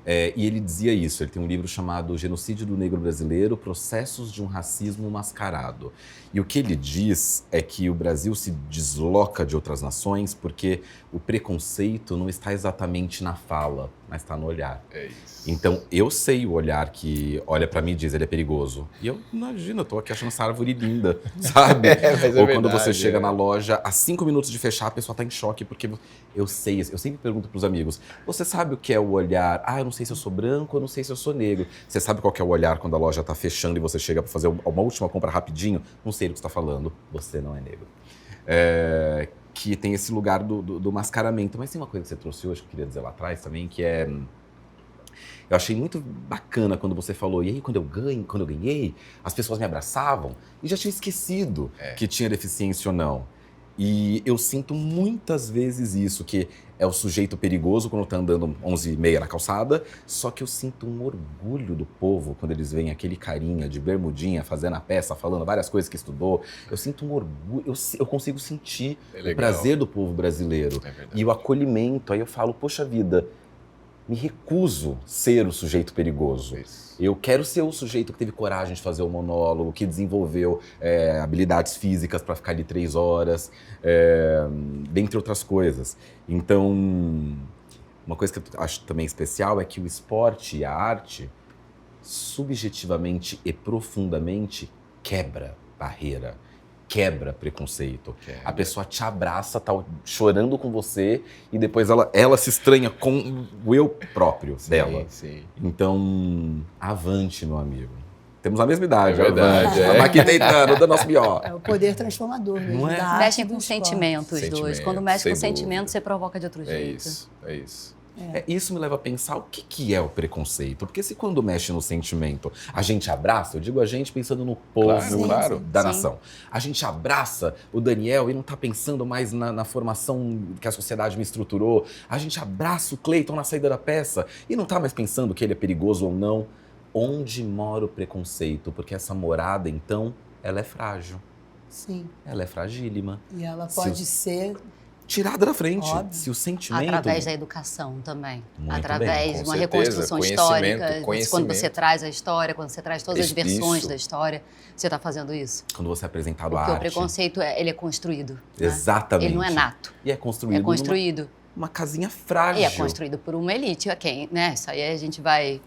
E ele dizia isso, ele tem um livro chamado Genocídio do Negro Brasileiro, Processos de um Racismo Mascarado. E o que ele diz é que o Brasil se desloca de outras nações porque o preconceito não está exatamente na fala, mas está no olhar. É isso. Então, eu sei o olhar que olha pra mim e diz, ele é perigoso. E eu, imagina, eu tô aqui achando essa árvore linda, sabe? Ou quando você chega na loja, a 5 minutos de fechar, a pessoa tá em choque, porque eu sei, eu sempre pergunto pros amigos, você sabe o que é o olhar? Ah, eu não sei se eu sou branco, eu não sei se eu sou negro. Você sabe qual que é o olhar quando a loja tá fechando e você chega pra fazer uma última compra rapidinho? Não sei do que você tá falando, você não é negro. Que tem esse lugar do mascaramento. Mas tem uma coisa que você trouxe hoje, que eu queria dizer lá atrás também, que é... Eu achei muito bacana quando você falou, e aí quando eu ganhei, as pessoas me abraçavam e já tinha esquecido que tinha deficiência ou não. E eu sinto muitas vezes isso, que é o sujeito perigoso quando tá andando 11h30 na calçada, só que eu sinto um orgulho do povo quando eles veem aquele carinha de bermudinha fazendo a peça, falando várias coisas que estudou. Eu sinto um orgulho, eu consigo sentir o prazer do povo brasileiro e o acolhimento. Aí eu falo, poxa vida, me recuso ser o sujeito perigoso. Isso. Eu quero ser o sujeito que teve coragem de fazer o monólogo, que desenvolveu habilidades físicas para ficar ali 3 horas, dentre outras coisas. Então, uma coisa que eu acho também especial é que o esporte e a arte, subjetivamente e profundamente, quebra barreira. Quebra preconceito. A pessoa te abraça, tá chorando com você e depois ela se estranha com o eu próprio dela. Sim. Então, avante, meu amigo. Temos a mesma idade. É verdade. Estamos aqui tentando, dando nosso melhor. É o poder transformador mesmo. Não é? Da arte Mexem do com esporte. sentimentos dois. Quando mexe sem com sentimento, dúvida. você provoca de outro jeito. É isso. Isso me leva a pensar o que é o preconceito. Porque se quando mexe no sentimento, a gente abraça, eu digo a gente pensando no povo Claro. da Sim. nação. A gente abraça o Daniel e não tá pensando mais na formação que a sociedade me estruturou. A gente abraça o Cleiton na saída da peça e não tá mais pensando que ele é perigoso ou não. Onde mora o preconceito? Porque essa morada, então, ela é frágil. Sim. Ela é fragílima. E ela pode ser... Tirada da frente. Óbvio. Se o sentimento... Através da educação também. Muito Através bem, de com uma certeza. reconstrução Conhecimento, histórica. conhecimento. Quando você traz a história, quando você traz todas as versões Isso. da história, você está fazendo isso. Quando você é apresentado à Porque o arte. preconceito, ele é construído. Né? Exatamente. Ele não é nato. E é construído. É construído. uma casinha frágil. E é construído por uma elite, né? Isso aí a gente vai...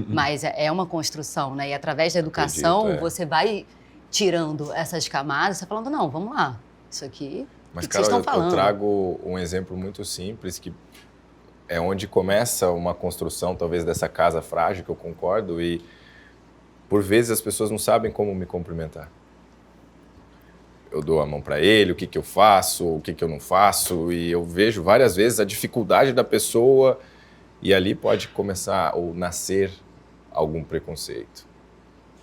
Mas é uma construção, né? E através da educação, você vai tirando essas camadas, você falando, não, vamos lá, isso aqui, mas, o que vocês estão falando? Eu trago um exemplo muito simples, que é onde começa uma construção, talvez, dessa casa frágil, que eu concordo, e por vezes as pessoas não sabem como me cumprimentar. Eu dou a mão para ele, o que eu faço, o que eu não faço, e eu vejo várias vezes a dificuldade da pessoa, e ali pode começar ou nascer algum preconceito.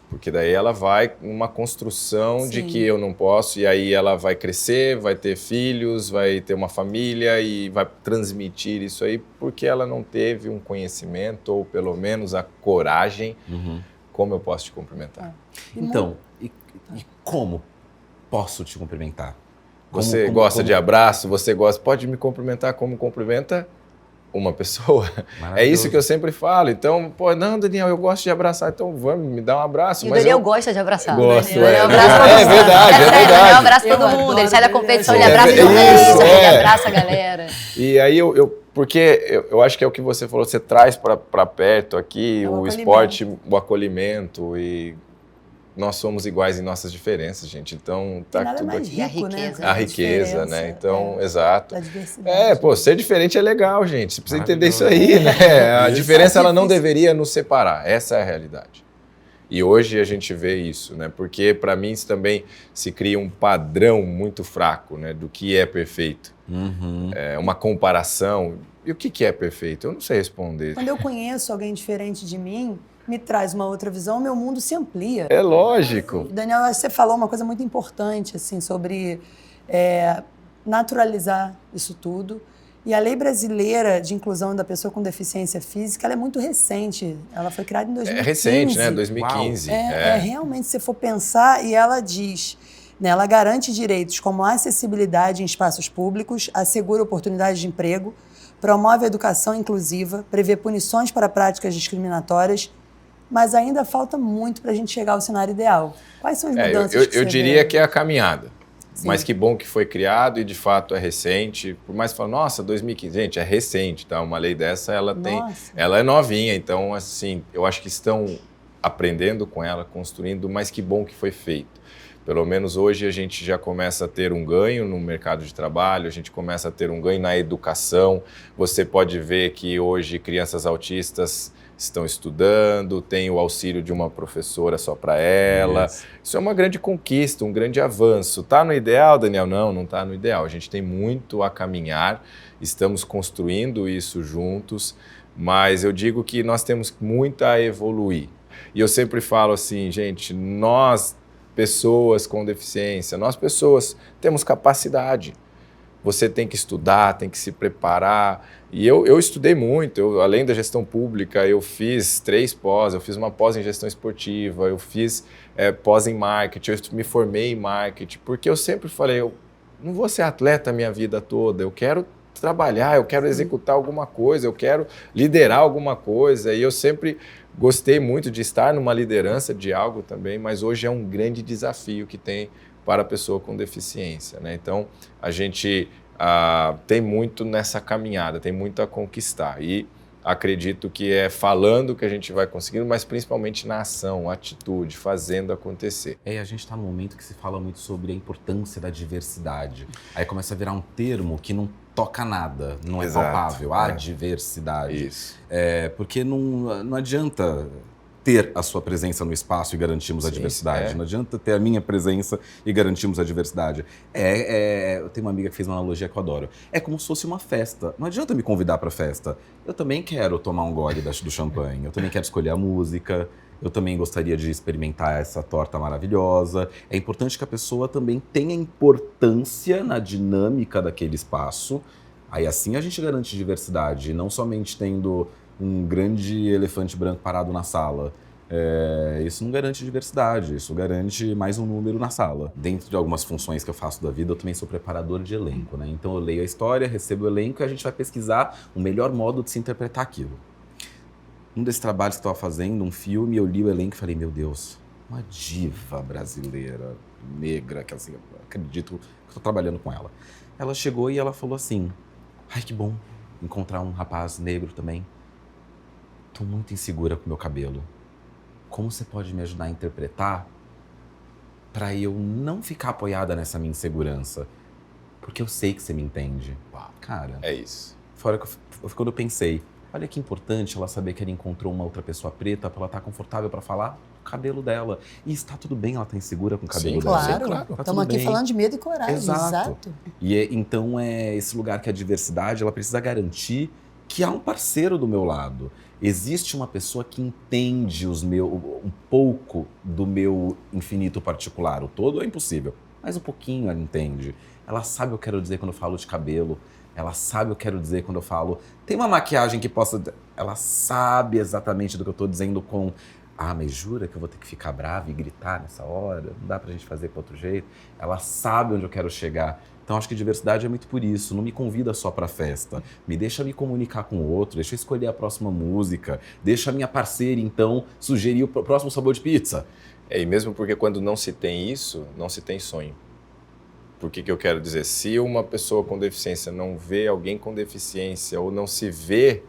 Porque daí ela vai numa construção de que eu não posso, e aí ela vai crescer, vai ter filhos, vai ter uma família e vai transmitir isso aí porque ela não teve um conhecimento ou pelo menos a coragem. Como eu posso te cumprimentar? Então, e como posso te cumprimentar? Você gosta de abraço? Você gosta? Pode me cumprimentar como cumprimenta uma pessoa. É isso que eu sempre falo. Então, pô, não, Daniel, eu gosto de abraçar, então vamos, me dá um abraço. E o Daniel gosta de abraçar. Gosto, é verdade. Daniel abraça todo mundo, ele sai da competição, ele abraça todo mundo, ele abraça a galera. E aí, porque eu acho que é o que você falou, você traz para perto aqui o esporte, o acolhimento, e nós somos iguais em nossas diferenças, gente. Então, tá nada tudo mais aqui. rico, A riqueza, né? Então, exato. A diversidade. Pô, ser diferente é legal, gente. Você precisa entender isso aí, né? A diferença, ela não deveria nos separar. Essa é a realidade. E hoje a gente vê isso, né? Porque, para mim, isso também se cria um padrão muito fraco, né? Do que é perfeito. É uma comparação. E o que é perfeito? Eu não sei responder. Quando eu conheço alguém diferente de mim, me traz uma outra visão, meu mundo se amplia. É lógico. Daniel, você falou uma coisa muito importante, assim, sobre naturalizar isso tudo. E a Lei Brasileira de Inclusão da Pessoa com Deficiência Física, ela é muito recente. Ela foi criada em 2015. É recente, né? 2015. Realmente, se for pensar, e ela diz, né, ela garante direitos como a acessibilidade em espaços públicos, assegura oportunidades de emprego, promove a educação inclusiva, prevê punições para práticas discriminatórias, mas ainda falta muito para a gente chegar ao cenário ideal. Quais são as mudanças que você eu diria vê? que é a caminhada. Sim. Mas que bom que foi criado e, de fato, é recente. Por mais que fale, nossa, 2015, gente, é recente, tá? Uma lei dessa, ela é novinha. Então, assim, eu acho que estão aprendendo com ela, construindo, mas que bom que foi feito. Pelo menos hoje a gente já começa a ter um ganho no mercado de trabalho, a gente começa a ter um ganho na educação. Você pode ver que hoje crianças autistas estão estudando, tem o auxílio de uma professora só para ela. Isso é uma grande conquista, um grande avanço. Está no ideal, Daniel? Não está no ideal. A gente tem muito a caminhar, estamos construindo isso juntos, mas eu digo que nós temos muito a evoluir. E eu sempre falo assim, gente, nós, pessoas com deficiência, nós pessoas temos capacidade. Você tem que estudar, tem que se preparar. E eu estudei muito, além da gestão pública, eu fiz 3 pós, eu fiz uma pós em gestão esportiva, eu fiz pós em marketing, eu me formei em marketing, porque eu sempre falei, eu não vou ser atleta a minha vida toda, eu quero trabalhar, eu quero executar alguma coisa, eu quero liderar alguma coisa, e eu sempre gostei muito de estar numa liderança de algo também, mas hoje é um grande desafio que tem para a pessoa com deficiência, né? Então, a gente tem muito nessa caminhada, tem muito a conquistar. E acredito que é falando que a gente vai conseguindo, mas principalmente na ação, atitude, fazendo acontecer. A gente está num momento que se fala muito sobre a importância da diversidade. Aí começa a virar um termo que não toca nada, não é palpável, a diversidade. Isso. Porque não adianta ter a sua presença no espaço e garantirmos a diversidade. Não adianta ter a minha presença e garantirmos a diversidade. Eu tenho uma amiga que fez uma analogia que eu adoro. É como se fosse uma festa. Não adianta me convidar para a festa. Eu também quero tomar um gole do champanhe. Eu também quero escolher a música. Eu também gostaria de experimentar essa torta maravilhosa. É importante que a pessoa também tenha importância na dinâmica daquele espaço. Aí assim a gente garante diversidade, não somente tendo um grande elefante branco parado na sala. Isso não garante diversidade, isso garante mais um número na sala. Dentro de algumas funções que eu faço da vida, eu também sou preparador de elenco, né? Então eu leio a história, recebo o elenco e a gente vai pesquisar o melhor modo de se interpretar aquilo. Um desses trabalhos que eu estava fazendo, um filme, eu li o elenco e falei, meu Deus, uma diva brasileira, negra, que assim, eu acredito que estou trabalhando com ela. Ela chegou e ela falou assim, ai que bom, encontrar um rapaz negro também. Tô muito insegura com o meu cabelo. Como você pode me ajudar a interpretar para eu não ficar apoiada nessa minha insegurança? Porque eu sei que você me entende. Cara, É isso. fora que quando eu pensei, olha que importante ela saber que ela encontrou uma outra pessoa preta para ela estar confortável para falar o cabelo dela. E está tudo bem ela estar insegura com o cabelo Sim, dela. Claro, claro. Tá estamos tudo aqui bem. falando de medo e coragem. Exato. E então é esse lugar que a diversidade, ela precisa garantir que há um parceiro do meu lado. Existe uma pessoa que entende um pouco do meu infinito particular. O todo é impossível, mas um pouquinho ela entende. Ela sabe o que eu quero dizer quando eu falo de cabelo. Ela sabe o que eu quero dizer quando eu falo... Tem uma maquiagem que possa... Ela sabe exatamente do que eu estou dizendo com... Ah, mas jura que eu vou ter que ficar brava e gritar nessa hora? Não dá pra gente fazer para outro jeito? Ela sabe onde eu quero chegar. Então, acho que diversidade é muito por isso. Não me convida só pra festa. Me deixa me comunicar com o outro, deixa eu escolher a próxima música, deixa a minha parceira, então, sugerir o próximo sabor de pizza. E mesmo porque quando não se tem isso, não se tem sonho. Por que eu quero dizer? Se uma pessoa com deficiência não vê alguém com deficiência ou não se vê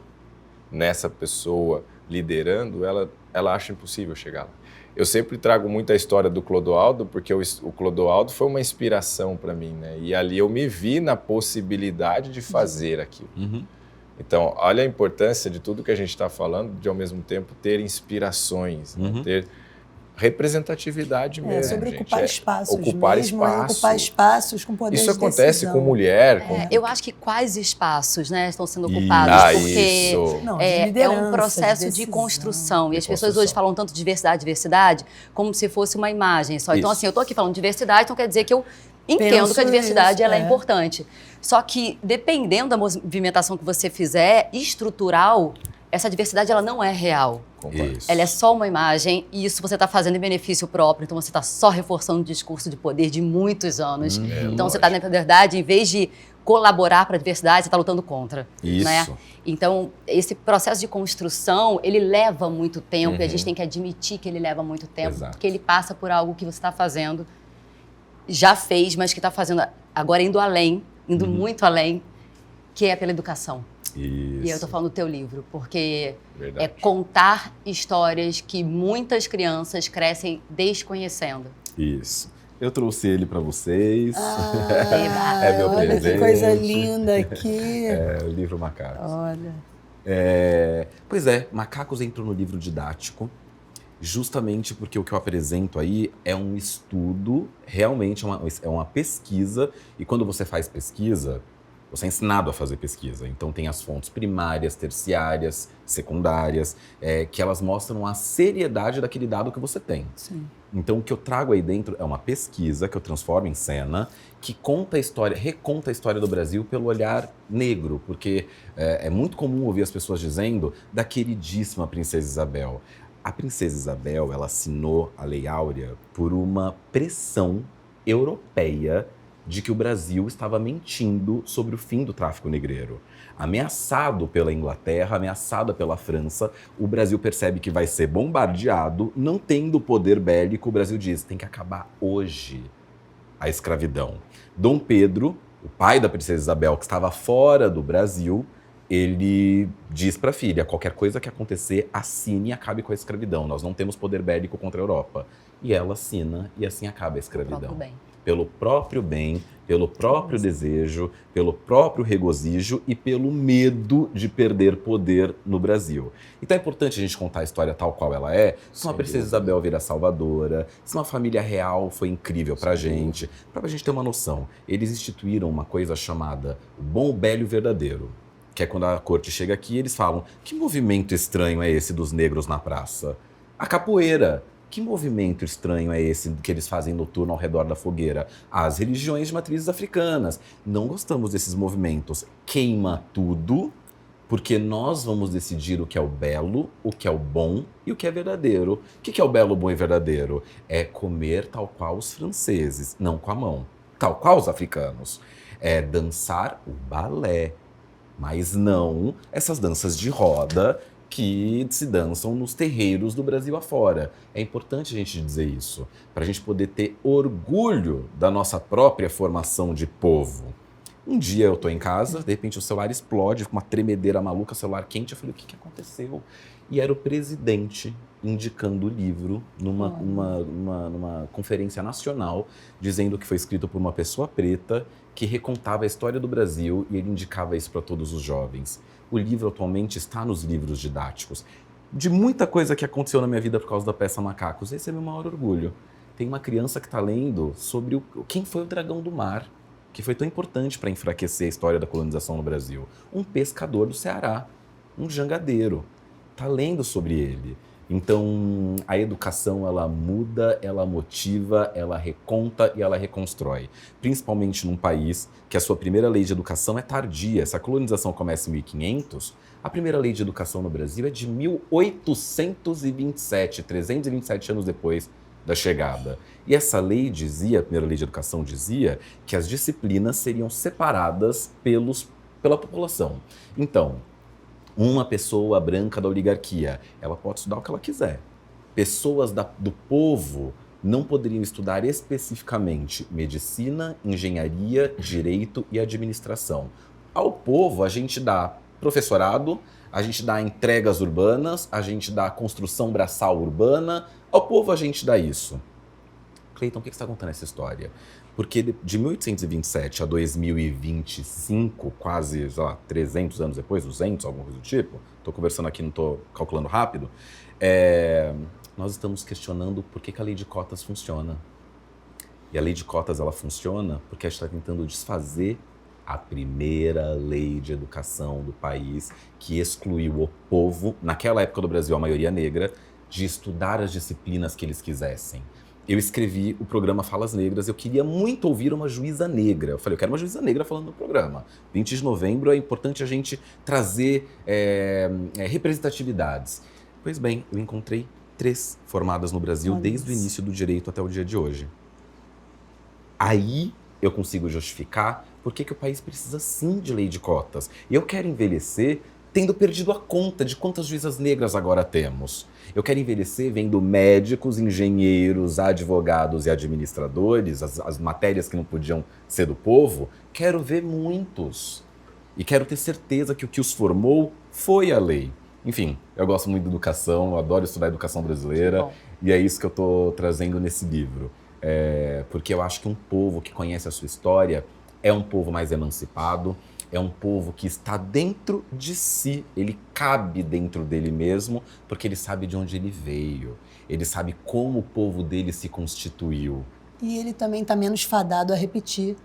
nessa pessoa liderando, ela acha impossível chegar lá. Eu sempre trago muito a história do Clodoaldo, porque o Clodoaldo foi uma inspiração para mim, né? E ali eu me vi na possibilidade de fazer aquilo. Uhum. Então, olha a importância de tudo que a gente está falando, de ao mesmo tempo ter inspirações, né? Uhum. Ter representatividade mesmo. sobre gente. ocupar espaços ocupar mesmo, espaço. ocupar espaços com poder Isso de acontece decisão. com mulher. Com... Eu acho que quais espaços, né, estão sendo Isso. ocupados, Ah, porque isso. Não, de é liderança, um processo de decisão. construção. E as De pessoas construção. hoje falam tanto de diversidade, como se fosse uma imagem só. Então, Isso. assim, eu tô aqui falando de diversidade, então quer dizer que eu entendo Penso que a diversidade isso, ela é é. importante. Só que, dependendo da movimentação que você fizer, estrutural, essa diversidade ela não é real. Concordo. Isso. Ela é só uma imagem e isso você está fazendo em benefício próprio. Então você está só reforçando um discurso de poder de muitos anos. Então você está, na verdade, em vez de colaborar para a diversidade, você está lutando contra. Isso. Né? Então esse processo de construção, ele leva muito tempo e a gente tem que admitir que ele leva muito tempo, Exato. porque ele passa por algo que você está fazendo, já fez, mas que está fazendo agora indo além, indo muito além, que é pela educação. Isso. E eu estou falando do teu livro, porque Verdade. é contar histórias que muitas crianças crescem desconhecendo. Isso. Eu trouxe ele para vocês. Ah, É meu olha presente. que coisa linda aqui. É o livro Macacos. Olha. Pois é, Macacos entrou no livro didático justamente porque o que eu apresento aí é um estudo, realmente é uma pesquisa, e quando você faz pesquisa, você é ensinado a fazer pesquisa. Então tem as fontes primárias, terciárias, secundárias, que elas mostram a seriedade daquele dado que você tem. Sim. Então o que eu trago aí dentro é uma pesquisa que eu transformo em cena, que conta a história, reconta a história do Brasil pelo olhar negro, porque é muito comum ouvir as pessoas dizendo da queridíssima Princesa Isabel. A Princesa Isabel, ela assinou a Lei Áurea por uma pressão europeia de que o Brasil estava mentindo sobre o fim do tráfico negreiro. Ameaçado pela Inglaterra, ameaçado pela França, o Brasil percebe que vai ser bombardeado, não tendo poder bélico, o Brasil diz, tem que acabar hoje a escravidão. Dom Pedro, o pai da Princesa Isabel, que estava fora do Brasil, ele diz para a filha, qualquer coisa que acontecer, assine e acabe com a escravidão. Nós não temos poder bélico contra a Europa. E ela assina e assim acaba a escravidão. Próprio bem. Pelo próprio bem, pelo próprio desejo, pelo próprio regozijo e pelo medo de perder poder no Brasil. Então é importante a gente contar a história tal qual ela é. Se uma Sem Princesa dúvida. Isabel vira salvadora, se uma família real foi incrível pra gente. Pra gente ter uma noção, eles instituíram uma coisa chamada o bom, o belo e o verdadeiro. Que é quando a corte chega aqui e eles falam, que movimento estranho é esse dos negros na praça? A capoeira. Que movimento estranho é esse que eles fazem noturno ao redor da fogueira? As religiões de matrizes africanas. Não gostamos desses movimentos. Queima tudo, porque nós vamos decidir o que é o belo, o que é o bom e o que é verdadeiro. O que é o belo, bom e verdadeiro? É comer tal qual os franceses, não com a mão. Tal qual os africanos. É dançar o balé, mas não essas danças de roda que se dançam nos terreiros do Brasil afora. É importante a gente dizer isso, para a gente poder ter orgulho da nossa própria formação de povo. Um dia eu tô em casa, de repente o celular explode, com uma tremedeira maluca, celular quente. Eu falei, o que aconteceu? E era o presidente indicando o livro numa conferência nacional, dizendo que foi escrito por uma pessoa preta que recontava a história do Brasil e ele indicava isso para todos os jovens. O livro atualmente está nos livros didáticos. De muita coisa que aconteceu na minha vida por causa da peça Macacos, esse é meu maior orgulho. Tem uma criança que está lendo sobre quem foi o dragão do mar, que foi tão importante para enfraquecer a história da colonização no Brasil. Um pescador do Ceará, um jangadeiro, está lendo sobre ele. Então, a educação, ela muda, ela motiva, ela reconta e ela reconstrói. Principalmente num país que a sua primeira lei de educação é tardia. Se a colonização começa em 1500, a primeira lei de educação no Brasil é de 1827, 327 anos depois da chegada. E essa lei dizia, a primeira lei de educação dizia, que as disciplinas seriam separadas pela população. Então, uma pessoa branca da oligarquia, ela pode estudar o que ela quiser. Pessoas do povo não poderiam estudar especificamente medicina, engenharia, direito e administração. Ao povo, a gente dá professorado, a gente dá entregas urbanas, a gente dá construção braçal urbana. Ao povo, a gente dá isso. Cleiton, o que você está contando essa história? Porque de 1827 a 2025, quase, sei lá, 300 anos depois, 200, alguma coisa do tipo, estou conversando aqui, não estou calculando rápido, nós estamos questionando por que a lei de cotas funciona. E a lei de cotas, ela funciona porque a gente está tentando desfazer a primeira lei de educação do país que excluiu o povo, naquela época do Brasil, a maioria negra, de estudar as disciplinas que eles quisessem. Eu escrevi o programa Falas Negras, eu queria muito ouvir uma juíza negra. Eu falei, eu quero uma juíza negra falando no programa. 20 de novembro é importante a gente trazer representatividades. Pois bem, eu encontrei 3 formadas no Brasil desde o início do direito até o dia de hoje. Aí eu consigo justificar por que o país precisa sim de lei de cotas. E eu quero envelhecer tendo perdido a conta de quantas juízas negras agora temos. Eu quero envelhecer vendo médicos, engenheiros, advogados e administradores, as matérias que não podiam ser do povo, quero ver muitos. E quero ter certeza que o que os formou foi a lei. Enfim, eu gosto muito de educação, eu adoro estudar a educação brasileira, e é isso que eu estou trazendo nesse livro. Porque eu acho que um povo que conhece a sua história é um povo mais emancipado, é um povo que está dentro de si, ele cabe dentro dele mesmo, porque ele sabe de onde ele veio, ele sabe como o povo dele se constituiu. E ele também está menos fadado a repetir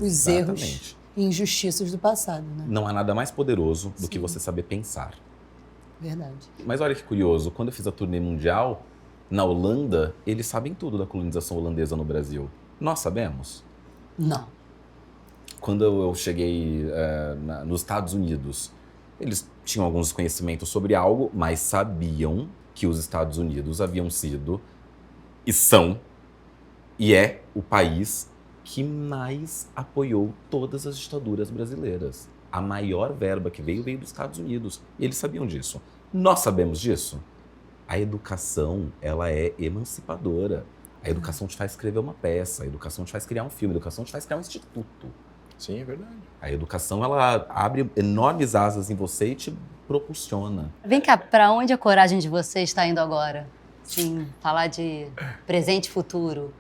os erros e injustiças do passado, né? Não há nada mais poderoso do que você saber pensar. Verdade. Mas olha que curioso, quando eu fiz a turnê mundial, na Holanda, eles sabem tudo da colonização holandesa no Brasil. Nós sabemos? Não. Quando eu cheguei nos Estados Unidos, eles tinham alguns conhecimentos sobre algo, mas sabiam que os Estados Unidos haviam sido, e são, e é o país que mais apoiou todas as ditaduras brasileiras. A maior verba que veio dos Estados Unidos. E eles sabiam disso. Nós sabemos disso. A educação, ela é emancipadora. A educação te faz escrever uma peça, a educação te faz criar um filme, a educação te faz criar um instituto. Sim, é verdade. A educação, ela abre enormes asas em você e te propulsiona. Vem cá, para onde a coragem de você está indo agora? Sim, falar de presente e futuro.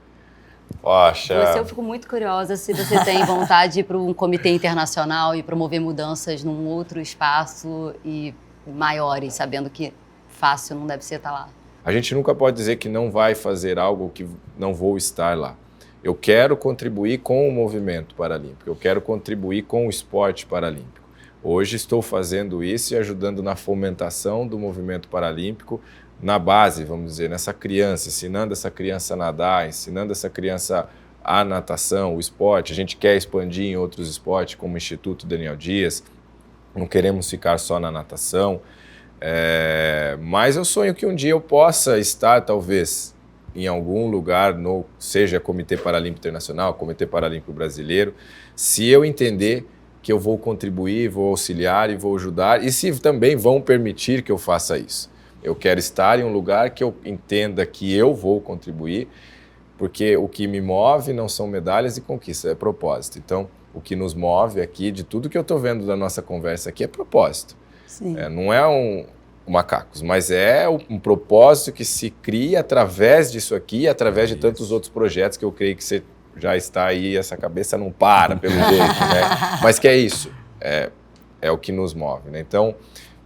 Poxa. Eu fico muito curiosa se você tem vontade de ir para um comitê internacional e promover mudanças num outro espaço e maiores, sabendo que fácil não deve ser estar lá. A gente nunca pode dizer que não vai fazer algo que não vou estar lá. Eu quero contribuir com o movimento paralímpico, eu quero contribuir com o esporte paralímpico. Hoje estou fazendo isso e ajudando na fomentação do movimento paralímpico, na base, vamos dizer, nessa criança, ensinando essa criança a nadar, ensinando essa criança a natação, o esporte. A gente quer expandir em outros esportes, como o Instituto Daniel Dias, não queremos ficar só na natação. Mas eu sonho que um dia eu possa estar, talvez, em algum lugar, seja Comitê Paralímpico Internacional, Comitê Paralímpico Brasileiro, se eu entender que eu vou contribuir, vou auxiliar e vou ajudar, e se também vão permitir que eu faça isso. Eu quero estar em um lugar que eu entenda que eu vou contribuir, porque o que me move não são medalhas e conquistas, é propósito. Então, o que nos move aqui, de tudo que eu estou vendo da nossa conversa aqui, é propósito. Sim. Não é um Macacos, mas é um propósito que se cria através disso aqui, através de tantos outros projetos que eu creio que você já está aí, essa cabeça não para, pelo jeito, né? Mas que é isso, é o que nos move, né? Então,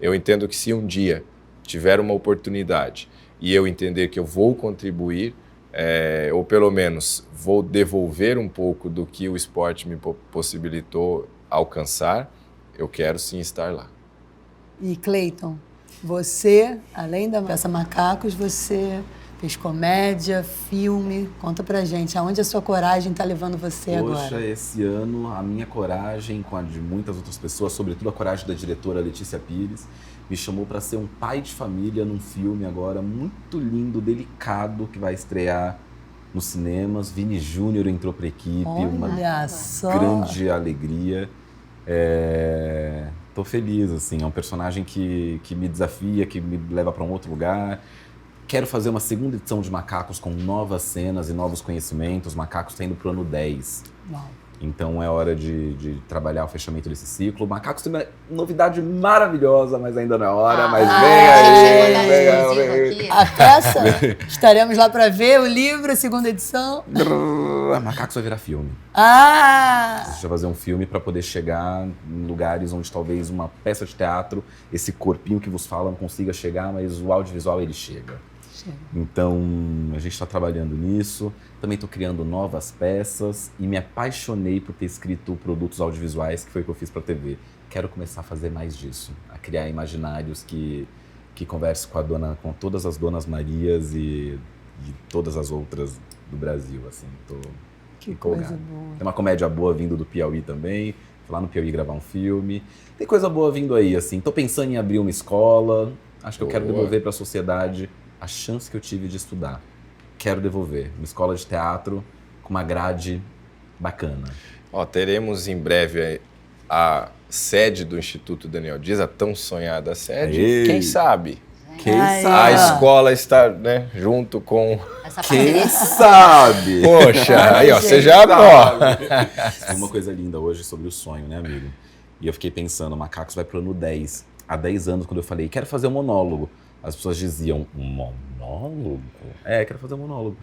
eu entendo que se um dia tiver uma oportunidade e eu entender que eu vou contribuir, ou pelo menos vou devolver um pouco do que o esporte me possibilitou alcançar, eu quero sim estar lá. E Cleiton, você, além da peça Macacos, você fez comédia, filme. Conta pra gente, aonde a sua coragem está levando você agora? Poxa, esse ano a minha coragem, com a de muitas outras pessoas, sobretudo a coragem da diretora Letícia Pires, me chamou para ser um pai de família num filme agora muito lindo, delicado, que vai estrear nos cinemas. Vini Júnior entrou para a equipe, Olha só. grande alegria. Tô feliz, assim, é um personagem que me desafia, que me leva para um outro lugar. Quero fazer uma segunda edição de Macacos com novas cenas e novos conhecimentos. Macacos está indo pro ano 10. Uau. Então é hora de trabalhar o fechamento desse ciclo. Macacos tem uma novidade maravilhosa, mas ainda não é hora. Mas vem aí. A peça? Estaremos lá para ver o livro, a segunda edição. Macacos vai virar filme. Ah! A gente vai fazer um filme para poder chegar em lugares onde talvez uma peça de teatro, esse corpinho que vos fala, não consiga chegar, mas o audiovisual ele chega. Então, a gente está trabalhando nisso. Também estou criando novas peças e me apaixonei por ter escrito produtos audiovisuais, que foi o que eu fiz para a TV. Quero começar a fazer mais disso, a criar imaginários que conversem com todas as Donas Marias e todas as outras do Brasil, assim. Tô empolgado. Coisa boa. Tem uma comédia boa vindo do Piauí também. Fui lá no Piauí gravar um filme. Tem coisa boa vindo aí, assim. Tô pensando em abrir uma escola. Acho que eu quero devolver para a sociedade a chance que eu tive de estudar. Quero devolver. Uma escola de teatro com uma grade bacana. Teremos em breve a sede do Instituto Daniel Dias, a tão sonhada sede. Ei. Quem sabe? Ai, A escola está, né, junto com... Quem sabe? Poxa, aí ó, gente, você já... Tem uma coisa linda hoje sobre o sonho, né, amigo? E eu fiquei pensando, Macacos vai pro ano 10. Há 10 anos, quando eu falei, quero fazer um monólogo, as pessoas diziam, um monólogo? Quero fazer um monólogo.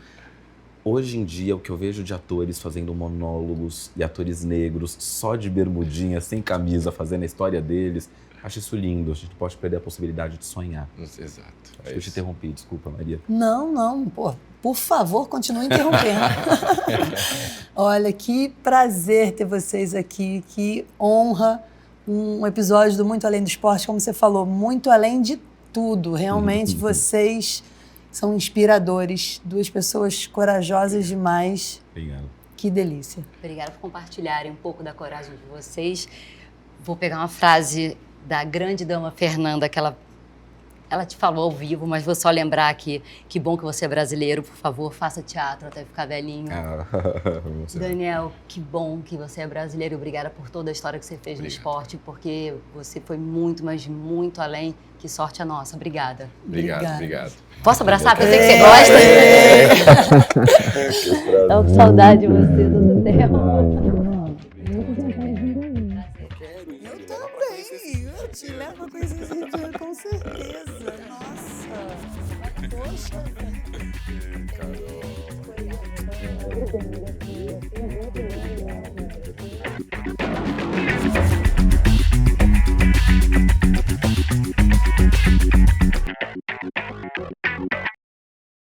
Hoje em dia, o que eu vejo de atores fazendo monólogos e atores negros só de bermudinha, sem camisa, fazendo a história deles, acho isso lindo. A gente pode perder a possibilidade de sonhar. Exato. Acho que eu te interrompi, desculpa, Maria. Não, pô, por favor, continue interrompendo. Olha, que prazer ter vocês aqui, que honra, um episódio do Muito Além do Esporte, como você falou, muito além de tudo. Realmente vocês são inspiradores, duas pessoas corajosas demais. Obrigado. Que delícia. Obrigada por compartilharem um pouco da coragem de vocês. Vou pegar uma frase da grande dama Fernanda, que ela te falou ao vivo, mas vou só lembrar aqui, que bom que você é brasileiro, por favor, faça teatro até ficar velhinho. Daniel, que bom que você é brasileiro, obrigada por toda a história que você fez no esporte, porque você foi muito, mas muito além. Que sorte a nossa, obrigada. Obrigado. Posso abraçar? Porque eu sei que você gosta. Tô com saudade de você, do Daniel. Eu te levo com esse dia, com certeza. Nossa. Poxa.